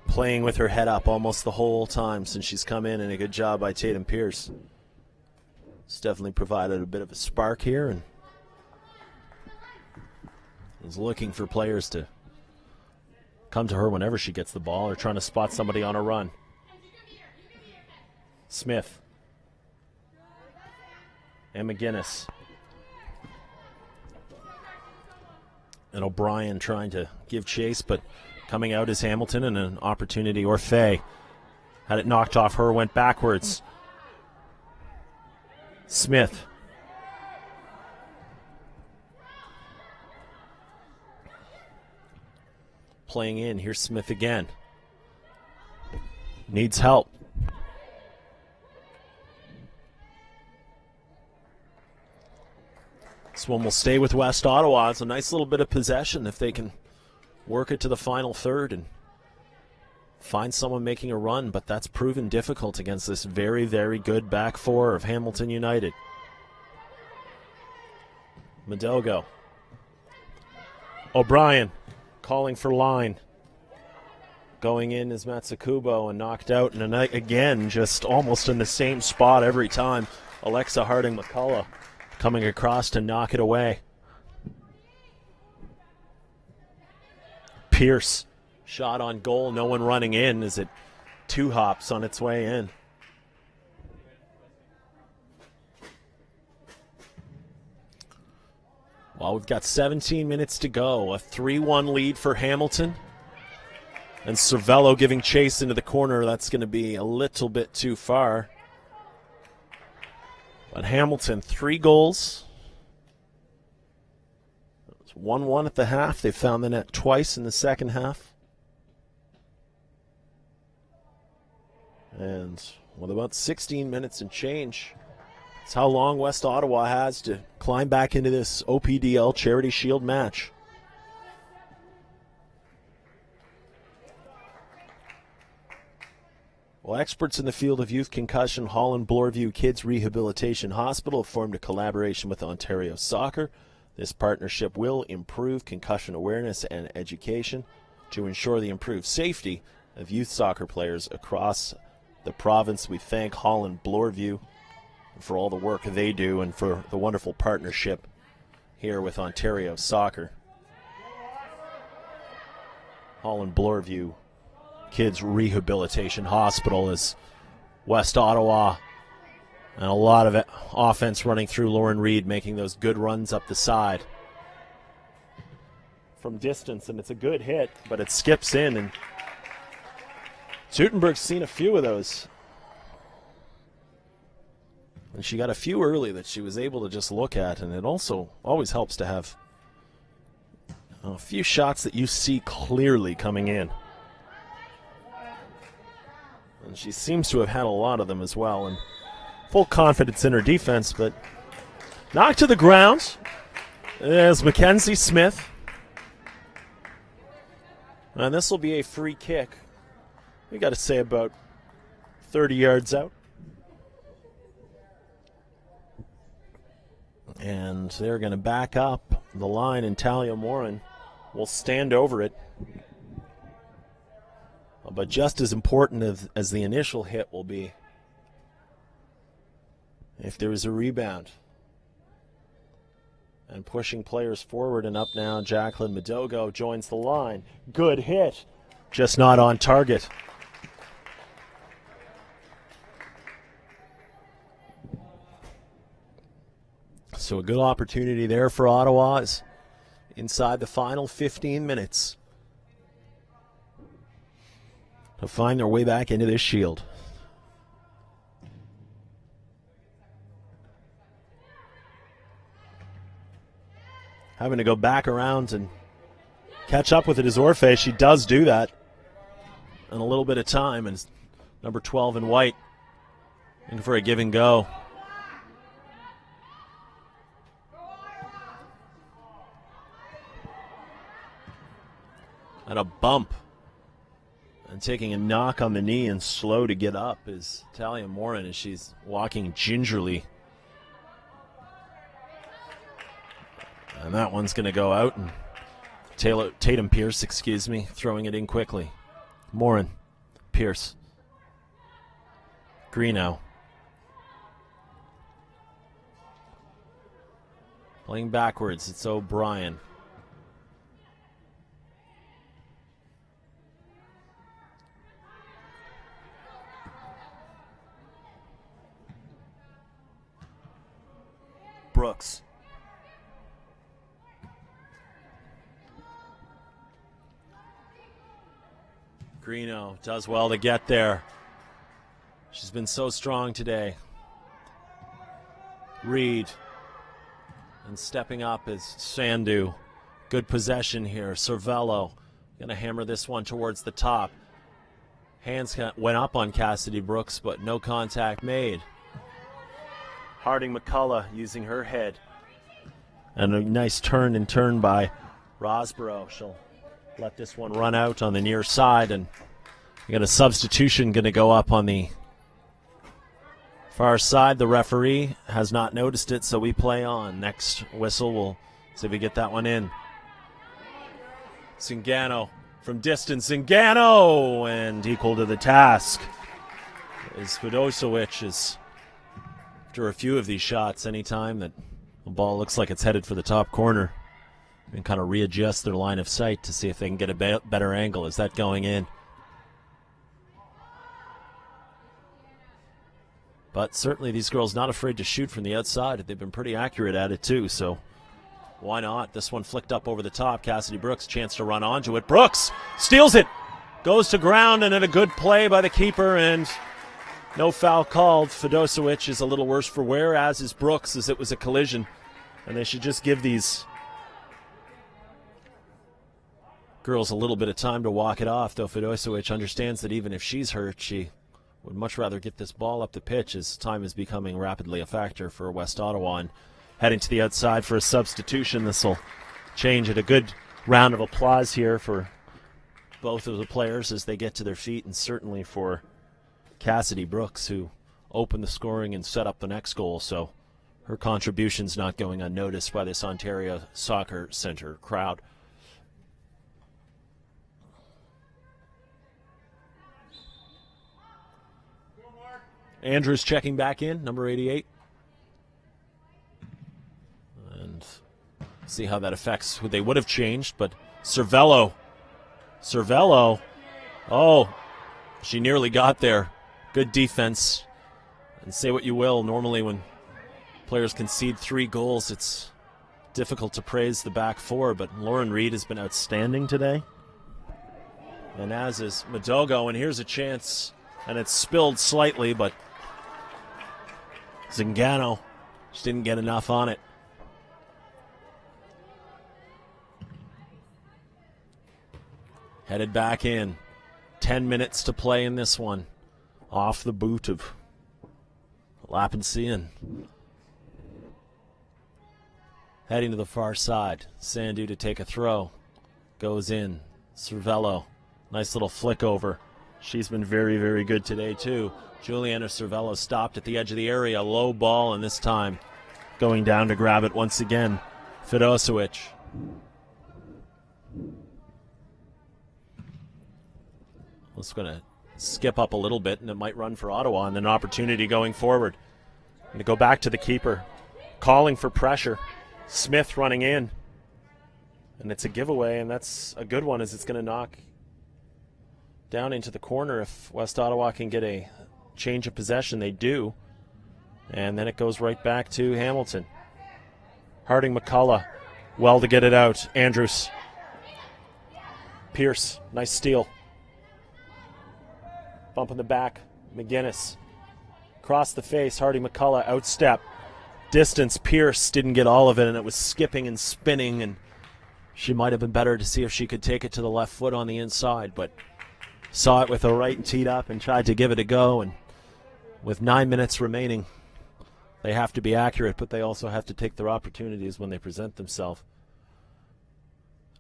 playing with her head up almost the whole time since she's come in, and a good job by Tatum Pierce. It's definitely provided a bit of a spark here and is looking for players to come to her whenever she gets the ball or trying to spot somebody on a run. Smith and McGuinness. And O'Brien trying to give chase, but coming out is Hamilton, and an opportunity. Orfei had it knocked off her, went backwards. Smith. Playing in. Here's Smith again. Needs help. This one will stay with West Ottawa. It's a nice little bit of possession if they can work it to the final third and find someone making a run, but that's proven difficult against this very, very good back four of Hamilton United. Madelgo. O'Brien calling for line. Going in is Matsukubo and knocked out, and again, just almost in the same spot every time. Alexa Harding-McCullough coming across to knock it away. Pierce, shot on goal, no one running in as it two hops on its way in. Well, we've got 17 minutes to go. A 3-1 lead for Hamilton. And Cervello giving chase into the corner. That's going to be a little bit too far. But Hamilton, 3 goals. It was 1-1 at the half. They found the net twice in the second half. And with about 16 minutes and change, that's how long West Ottawa has to climb back into this OPDL Charity Shield match. Well, experts in the field of youth concussion, Holland Bloorview Kids Rehabilitation Hospital formed a collaboration with Ontario Soccer. This partnership will improve concussion awareness and education to ensure the improved safety of youth soccer players across the province. We thank Holland Bloorview for all the work they do and for the wonderful partnership here with Ontario Soccer. Holland Bloorview Kids Rehabilitation Hospital is West Ottawa, and a lot of offense running through Lauren Reed, making those good runs up the side from distance, and it's a good hit, but it skips in, and Teutenberg's seen a few of those. And she got a few early that she was able to just look at, and it also always helps to have A few shots that you see clearly coming in. And she seems to have had a lot of them as well. And full confidence in her defense, but knocked to the ground is Mackenzie Smith. And this will be a free kick. We got to say about 30 yards out. And they're going to back up the line, and Talia Morin will stand over it. But just as important as the initial hit will be if there is a rebound. And pushing players forward, and up now, Jacqueline Madogo joins the line. Good hit, just not on target. So a good opportunity there for Ottawa is inside the final 15 minutes to find their way back into this Shield. Having to go back around and catch up with it is Orfe. She does do that in a little bit of time, and number 12 in white looking for a give and go. And a bump. And taking a knock on the knee and slow to get up is Talia Morin as she's walking gingerly. And that one's going to go out. And Tatum Pierce, throwing it in quickly. Morin, Pierce. Greeno. Playing backwards, it's O'Brien. Brooks. Greeno does well to get there. She's been so strong today. Reed. And stepping up is Sandu. Good possession here. Cervello going to hammer this one towards the top. Hands went up on Cassidy Brooks, but no contact made. Harding McCullough using her head. And a nice turn by Rosborough. She'll let this one run out on the near side, and we got a substitution going to go up on the far side. The referee has not noticed it, so we play on. Next whistle, we'll see if we get that one in. Zingano from distance. Zingano! And equal to the task is Fedosowicz. Is after a few of these shots, anytime that the ball looks like it's headed for the top corner, and kind of readjust their line of sight to see if they can get a better angle. Is that going in? But certainly these girls not afraid to shoot from the outside. They've been pretty accurate at it too, so why not? This one flicked up over the top. Cassidy Brooks, chance to run onto it. Brooks steals it, goes to ground, and then a good play by the keeper, and no foul called. Fedosowicz is a little worse for wear, as is Brooks, as it was a collision. And they should just give these girls a little bit of time to walk it off, though Fedosowicz understands that even if she's hurt, she would much rather get this ball up the pitch, as time is becoming rapidly a factor for West Ottawa. And heading to the outside for a substitution. This will change it. A good round of applause here for both of the players as they get to their feet, and certainly for Cassidy Brooks, who opened the scoring and set up the next goal. So her contribution's not going unnoticed by this Ontario Soccer Centre crowd. Andrews checking back in, number 88. And see how that affects who they would have changed. But Cervello. Oh, she nearly got there. Good defense. And say what you will, normally when players concede 3 goals, it's difficult to praise the back four, but Lauren Reed has been outstanding today. And as is Madogo, and here's a chance, and it's spilled slightly, but Zingano just didn't get enough on it. Headed back in. 10 minutes to play in this one. Off the boot of Lapinsian. Heading to the far side. Sandu to take a throw. Goes in. Cervello. Nice little flick over. She's been very, very good today, too. Juliana Cervello stopped at the edge of the area. Low ball, and this time going down to grab it once again. Fidosewicz. It's going to skip up a little bit, and it might run for Ottawa, and an opportunity going forward. Going to go back to the keeper. Calling for pressure. Smith running in. And it's a giveaway, and that's a good one as it's going to knock down into the corner. If West Ottawa can get a change of possession, they do. And then it goes right back to Hamilton. Harding McCullough, well to get it out. Andrews. Pierce, nice steal. Bump in the back, McGinnis. Across the face, Harding McCullough, outstep. Distance, Pierce didn't get all of it, and it was skipping and spinning, and she might have been better to see if she could take it to the left foot on the inside, but saw it with a right and teed up and tried to give it a go, and with 9 minutes remaining, they have to be accurate, but they also have to take their opportunities when they present themselves.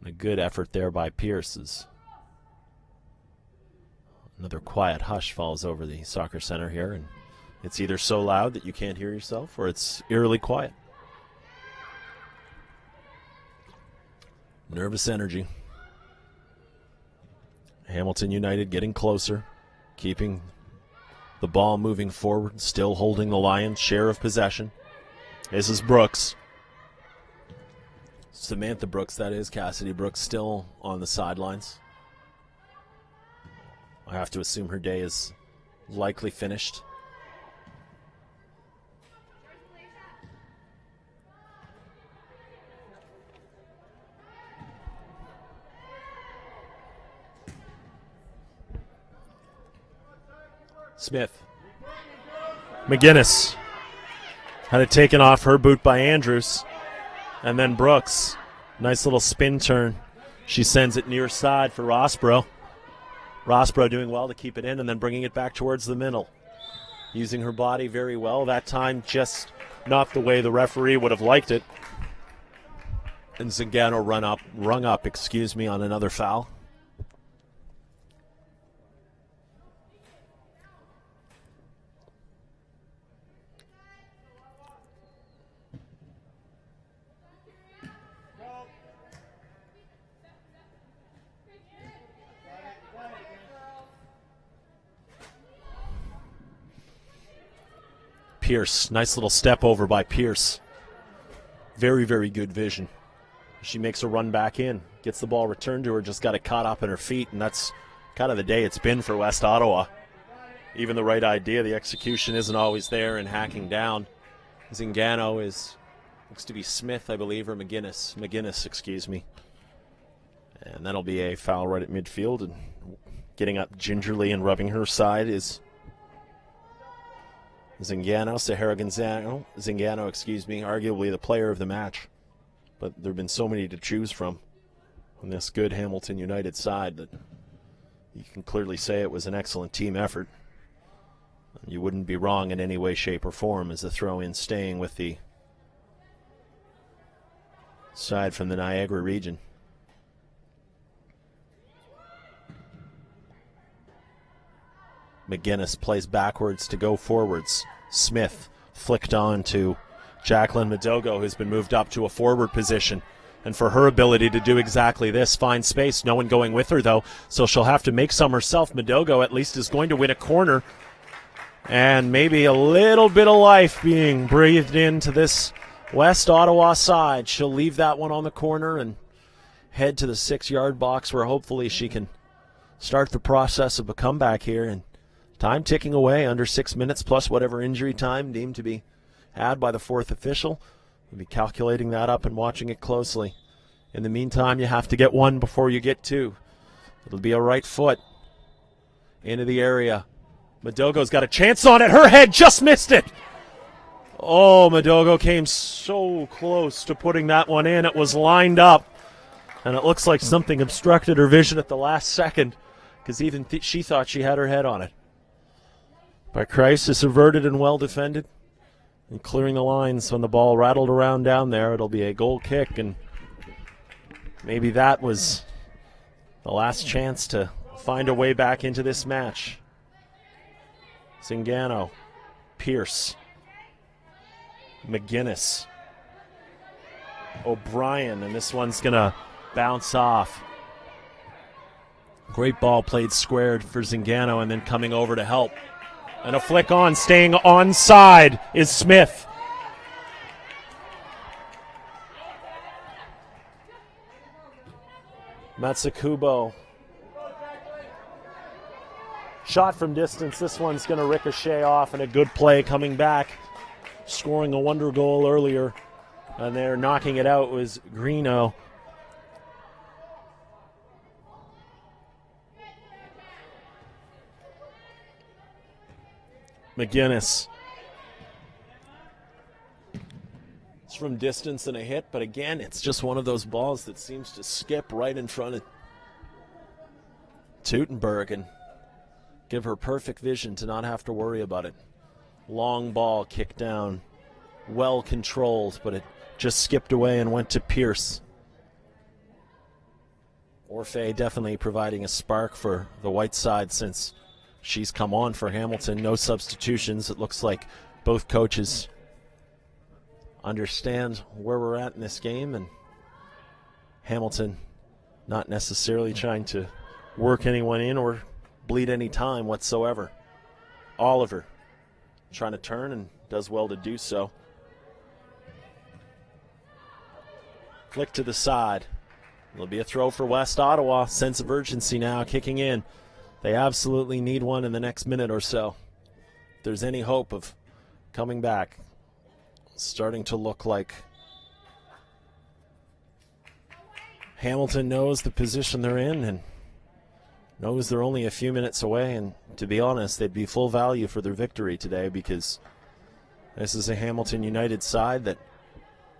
And a good effort there by Pierce. Another quiet hush falls over the soccer center here, and it's either so loud that you can't hear yourself or it's eerily quiet. Nervous energy. Hamilton United getting closer, keeping the ball moving forward, still holding the Lions' share of possession. This is Brooks. Samantha Brooks, that is. Cassidy Brooks still on the sidelines. I have to assume her day is likely finished. Smith. McGinnis. Had it taken off her boot by Andrews. And then Brooks. Nice little spin turn. She sends it near side for Rossborough. Rossborough doing well to keep it in and then bringing it back towards the middle. Using her body very well. That time just not the way the referee would have liked it. And Zingano rung up on another foul. Pierce, nice little step over by Pierce. Very, very good vision. She makes a run back in, gets the ball returned to her, just got it caught up in her feet, and that's kind of the day it's been for West Ottawa. Even the right idea, the execution isn't always there and hacking down. Zingano looks to be Smith, I believe, or McGinnis, excuse me. And that'll be a foul right at midfield, and getting up gingerly and rubbing her side is Zingano, arguably the player of the match. But there have been so many to choose from on this good Hamilton United side that you can clearly say it was an excellent team effort. You wouldn't be wrong in any way, shape, or form as the throw-in staying with the side from the Niagara region. McGinnis plays backwards to go forwards. Smith flicked on to Jacqueline Madogo, who's been moved up to a forward position. And for her ability to do exactly this, find space, no one going with her, though, so she'll have to make some herself. Madogo at least is going to win a corner. And maybe a little bit of life being breathed into this West Ottawa side. She'll leave that one on the corner and head to the 6-yard box where hopefully she can start the process of a comeback here. And time ticking away, under 6 minutes, plus whatever injury time deemed to be had by the fourth official. We'll be calculating that up and watching it closely. In the meantime, you have to get one before you get two. It'll be a right foot into the area. Madogo's got a chance on it. Her head just missed it. Oh, Madogo came so close to putting that one in. It was lined up. And it looks like something obstructed her vision at the last second, because even she thought she had her head on it. But Christ is averted and well defended, and clearing the lines when the ball rattled around down there. It'll be a goal kick, and maybe that was the last chance to find a way back into this match. Zingano, Pierce, McGinnis, O'Brien, and this one's going to bounce off. Great ball played squared for Zingano, and then coming over to help. And a flick on, staying onside is Smith. Matsukubo. Shot from distance. This one's going to ricochet off, and a good play coming back. Scoring a wonder goal earlier. And they're knocking it out was Greeno. McGinnis. It's from distance and a hit, but again, it's just one of those balls that seems to skip right in front of Teutenberg and give her perfect vision to not have to worry about it. Long ball kicked down, well controlled, but it just skipped away and went to Pierce. Orfe definitely providing a spark for the white side since she's come on for Hamilton. No substitutions. It looks like both coaches understand where we're at in this game, and Hamilton not necessarily trying to work anyone in or bleed any time whatsoever. Oliver trying to turn and does well to do so. Flick to the side. It'll be a throw for West Ottawa. Sense of urgency now kicking in. They absolutely need one in the next minute or so. If there's any hope of coming back, it's starting to look like Hamilton knows the position they're in and knows they're only a few minutes away. And to be honest, they'd be full value for their victory today, because this is a Hamilton United side that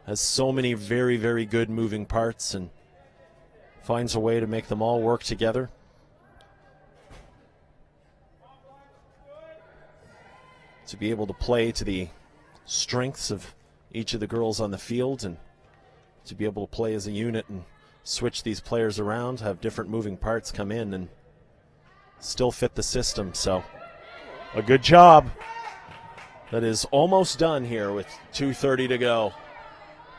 has so many very, very good moving parts and finds a way to make them all work together. To be able to play to the strengths of each of the girls on the field, and to be able to play as a unit and switch these players around, have different moving parts come in and still fit the system. So a good job. That is almost done here with 2:30 to go.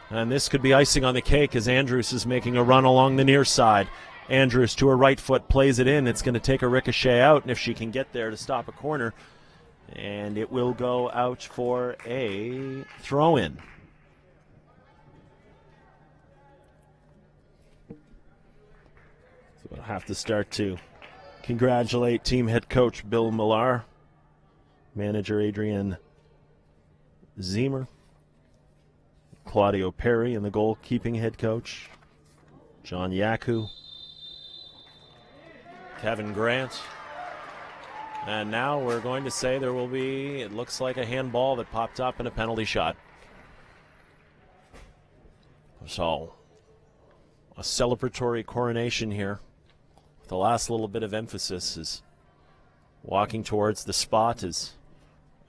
And this could be icing on the cake as Andrews is making a run along the near side. Andrews to her right foot plays it in. It's going to take a ricochet out, and if she can get there to stop a corner, and it will go out for a throw-in. So I'll have to start to congratulate team head coach Bill Millar, manager Adrian Zemer, Claudio Perry, and the goalkeeping head coach John Yaku, Kevin Grant. And now we're going to say there will be, it looks like a handball that popped up and a penalty shot. So a celebratory coronation here. The last little bit of emphasis is walking towards the spot is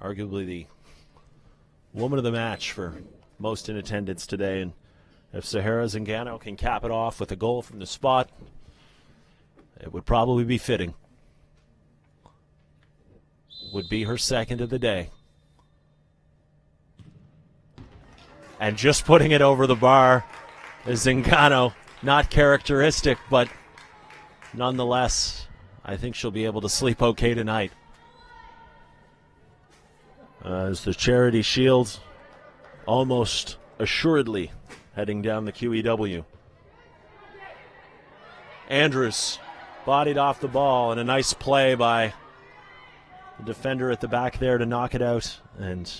arguably the woman of the match for most in attendance today. And if Sahara Zingano can cap it off with a goal from the spot, it would probably be fitting. Would be her second of the day. And just putting it over the bar is Zingano. Not characteristic, but nonetheless, I think she'll be able to sleep okay tonight. As the Charity Shield almost assuredly heading down the QEW. Andrews bodied off the ball, and a nice play by the defender at the back there to knock it out. And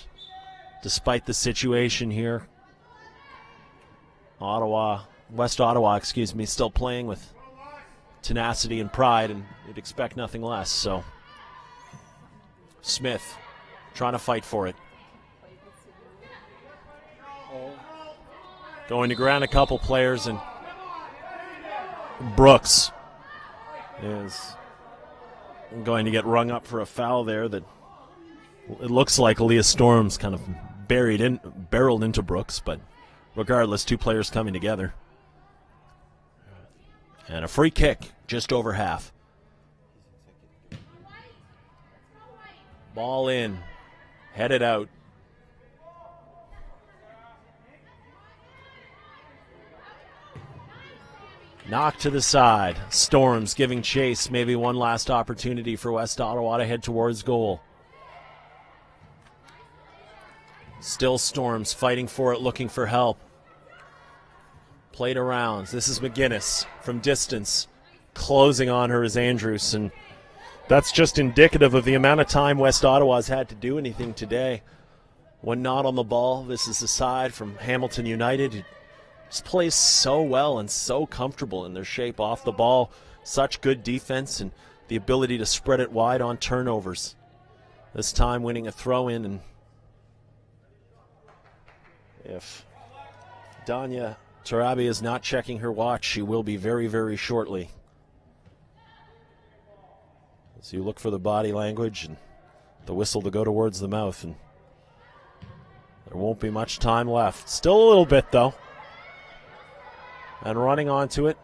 despite the situation here, West Ottawa, still playing with tenacity and pride, and you'd expect nothing less. So Smith trying to fight for it. Going to ground a couple players, and Brooks is going to get rung up for a foul there that it looks like Leah Storms kind of barreled into Brooks, but regardless, two players coming together. And a free kick just over half. Ball in, headed out. Knocked to the side. Storms giving chase. Maybe one last opportunity for West Ottawa to head towards goal. Still Storms fighting for it, looking for help. Played around. This is McGinnis from distance. Closing on her is Andrews, and that's just indicative of the amount of time West Ottawa's had to do anything today. When not on the ball, this is the side from Hamilton United, who just plays so well and so comfortable in their shape off the ball. Such good defense and the ability to spread it wide on turnovers. This time winning a throw-in, and if Danya Tarabi is not checking her watch, she will be very, very shortly. So you look for the body language and the whistle to go towards the mouth, and there won't be much time left. Still a little bit, though. And running onto it.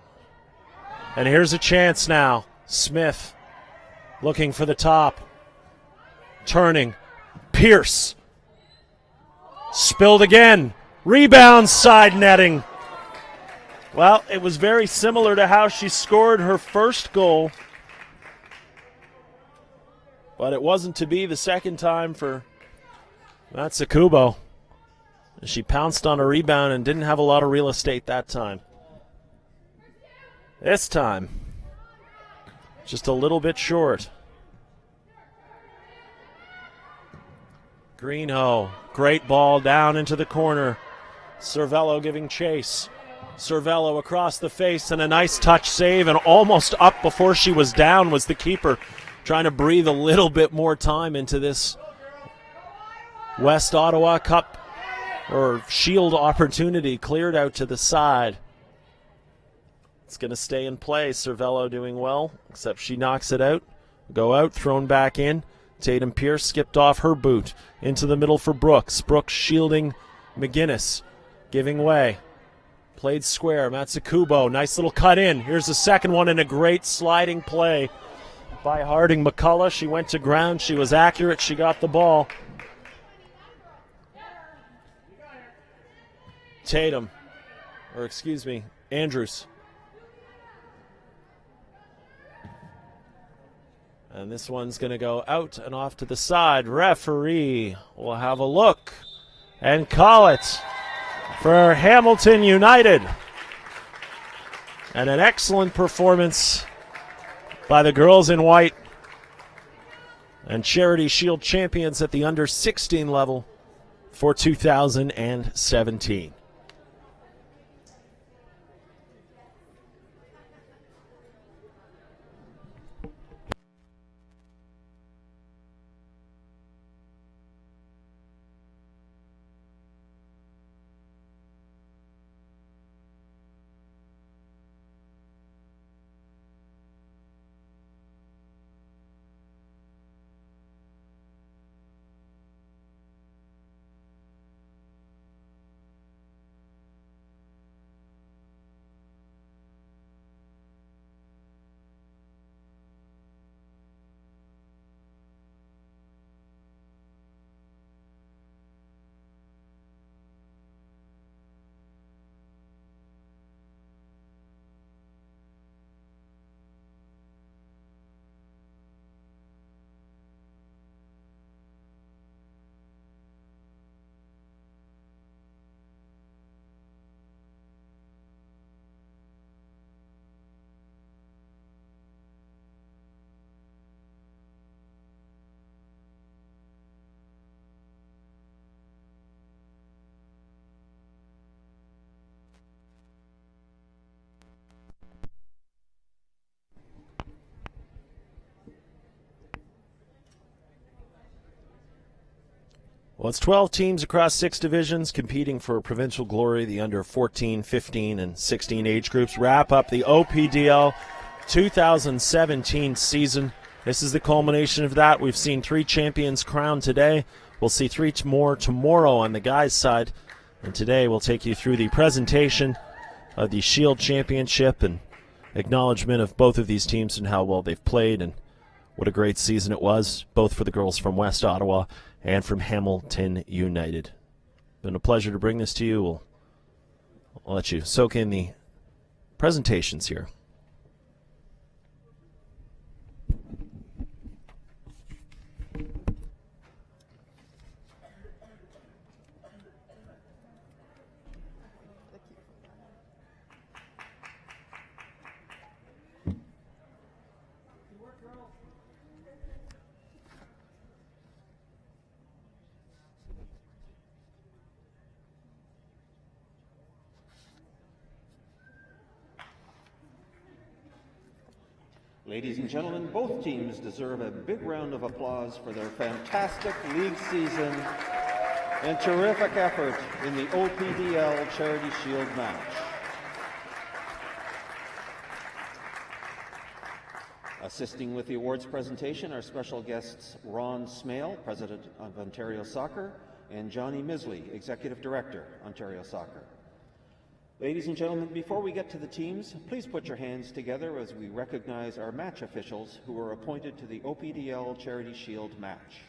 And here's a chance now. Smith looking for the top. Turning. Pierce. Spilled again. Rebound, side netting. Well, it was very similar to how she scored her first goal. But it wasn't to be the second time for Matsukubo. She pounced on a rebound and didn't have a lot of real estate that time. This time, just a little bit short. Greenhoe, great ball down into the corner. Cervello giving chase. Cervello across the face and a nice touch save, and almost up before she was down was the keeper, trying to breathe a little bit more time into this West Ottawa Cup or Shield opportunity. Cleared out to the side. It's going to stay in play. Cervello doing well, except she knocks it out. Go out, thrown back in. Tatum Pierce skipped off her boot. Into the middle for Brooks. Brooks shielding McGinnis. Giving way. Played square. Matsukubo. Nice little cut in. Here's the second one and a great sliding play by Harding McCullough. She went to ground. She was accurate. She got the ball. Andrews. And this one's going to go out and off to the side. Referee will have a look and call it for Hamilton United. And an excellent performance by the girls in white and Charity Shield champions at the under 16 level for 2017. Well, it's 12 teams across 6 divisions competing for provincial glory. The under 14, 15, and 16 age groups wrap up the OPDL 2017 season. This is the culmination of that. We've seen 3 champions crowned today. We'll see 3 more tomorrow on the guys' side. And today we'll take you through the presentation of the Shield Championship and acknowledgement of both of these teams and how well they've played and what a great season it was, both for the girls from West Ottawa and from Hamilton United. Been a pleasure to bring this to you. I'll let you soak in the presentations here. Ladies and gentlemen, both teams deserve a big round of applause for their fantastic league season and terrific effort in the OPDL Charity Shield match. Assisting with the awards presentation are special guests Ron Smale, President of Ontario Soccer, and Johnny Misley, Executive Director, Ontario Soccer. Ladies and gentlemen, before we get to the teams, please put your hands together as we recognize our match officials who were appointed to the OPDL Charity Shield match.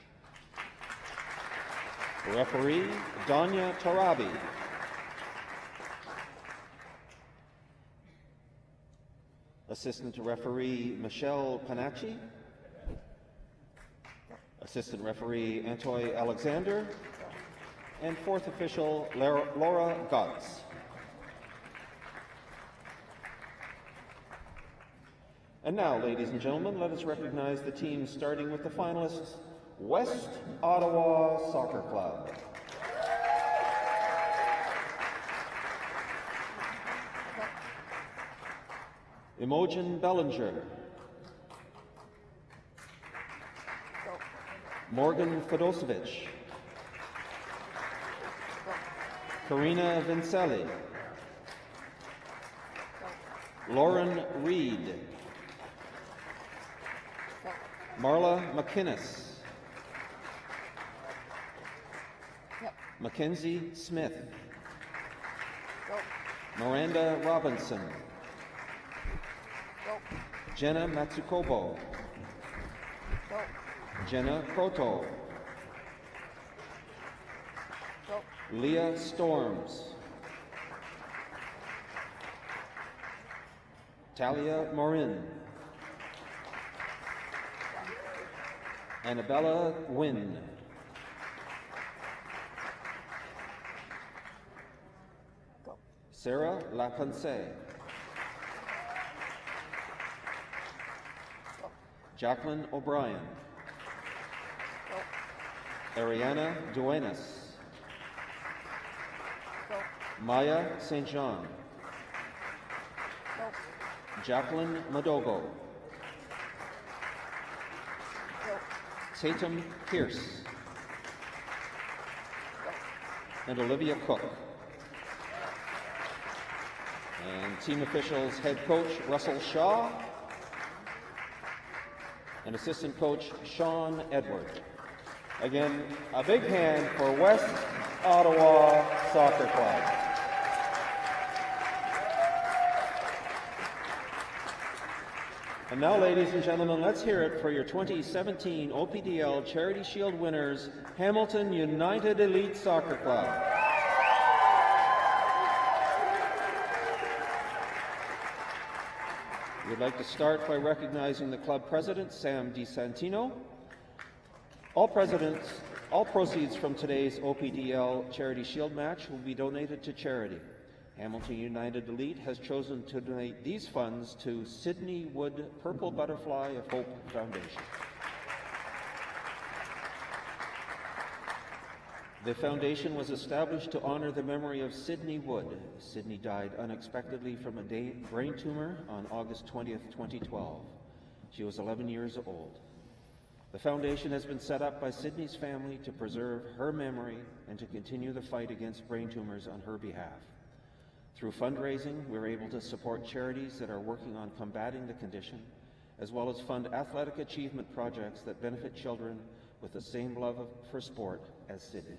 Referee, Danya Tarabi. Assistant referee, Michelle Panacci. Assistant referee, Antoy Alexander. And fourth official, Laura Gotts. And now, ladies and gentlemen, let us recognize the teams starting with the finalists, West Ottawa Soccer Club. Imogen Bellinger. Morgan Fedosevich. Karina Vincelli. Lauren Reed. Marla McInnes. Mackenzie Smith. Miranda Robinson. Jenna Matsukobo. Jenna Proto. Leah Storms. Talia Morin. Annabella Wynn. Sarah Lapense. Jacqueline O'Brien. Ariana Duenas. Maya St. John. Jacqueline Madogo. Tatum Pierce. And Olivia Cook. And team officials, head coach Russell Shaw and assistant coach Sean Edward. Again, a big hand for West Ottawa Soccer Club. And now, ladies and gentlemen, let's hear it for your 2017 OPDL Charity Shield winners, Hamilton United Elite Soccer Club. We'd like to start by recognizing the club president, Sam DiSantino. All proceeds from today's OPDL Charity Shield match will be donated to charity. Hamilton United Elite has chosen to donate these funds to Sydney Wood Purple Butterfly of Hope Foundation. The foundation was established to honor the memory of Sydney Wood. Sydney died unexpectedly from a brain tumor on August 20th, 2012. She was 11 years old. The foundation has been set up by Sydney's family to preserve her memory and to continue the fight against brain tumors on her behalf. Through fundraising, we're able to support charities that are working on combating the condition, as well as fund athletic achievement projects that benefit children with the same love for sport as Sydney.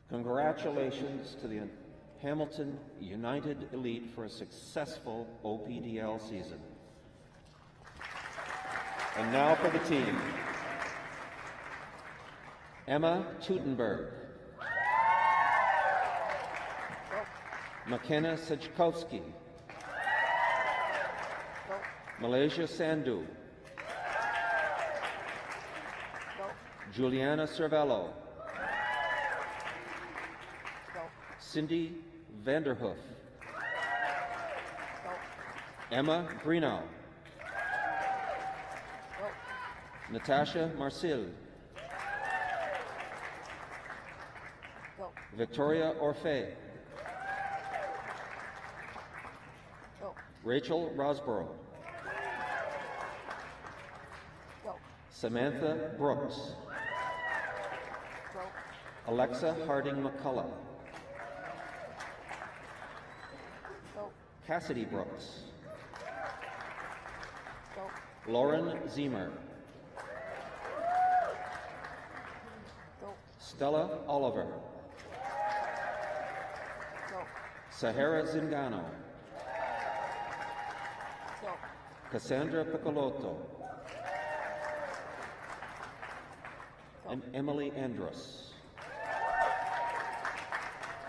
Congratulations to the Hamilton United Elite for a successful OPDL season. And now for the team. Emma Teutenberg, McKenna Sejkowski, Malaysia Sandhu, Juliana Cervello, Cindy Vanderhoof, Emma Greenow, Natasha Marcil, Victoria Orfe, Rachel Rosborough, Samantha Brooks, Alexa Harding McCullough, Cassidy Brooks, Lauren Zemer, Stella Oliver, Sahara Zingano, Cassandra Piccolotto, and Emily Andrus.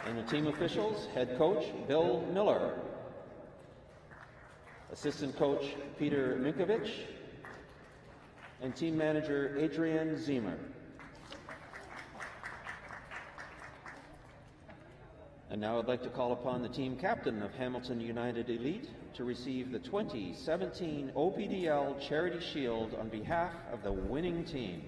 And the team officials, head coach Bill Miller, assistant coach Peter Minkovich, and team manager Adrienne Zemer. And now I'd like to call upon the team captain of Hamilton United Elite to receive the 2017 OPDL Charity Shield on behalf of the winning team.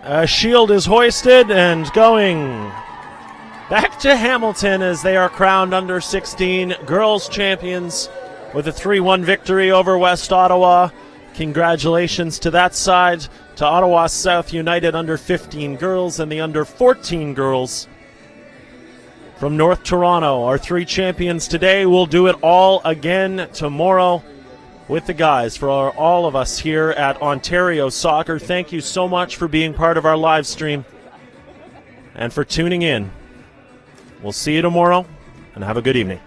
A shield is hoisted and going back to Hamilton as they are crowned under 16 girls champions with a 3-1 victory over West Ottawa. Congratulations to that side, to Ottawa South United under 15 girls and the under 14 girls from North Toronto. Our 3 champions today will do it all again tomorrow with the guys. For all of us here at Ontario Soccer, thank you so much for being part of our live stream and for tuning in. We'll see you tomorrow, and have a good evening.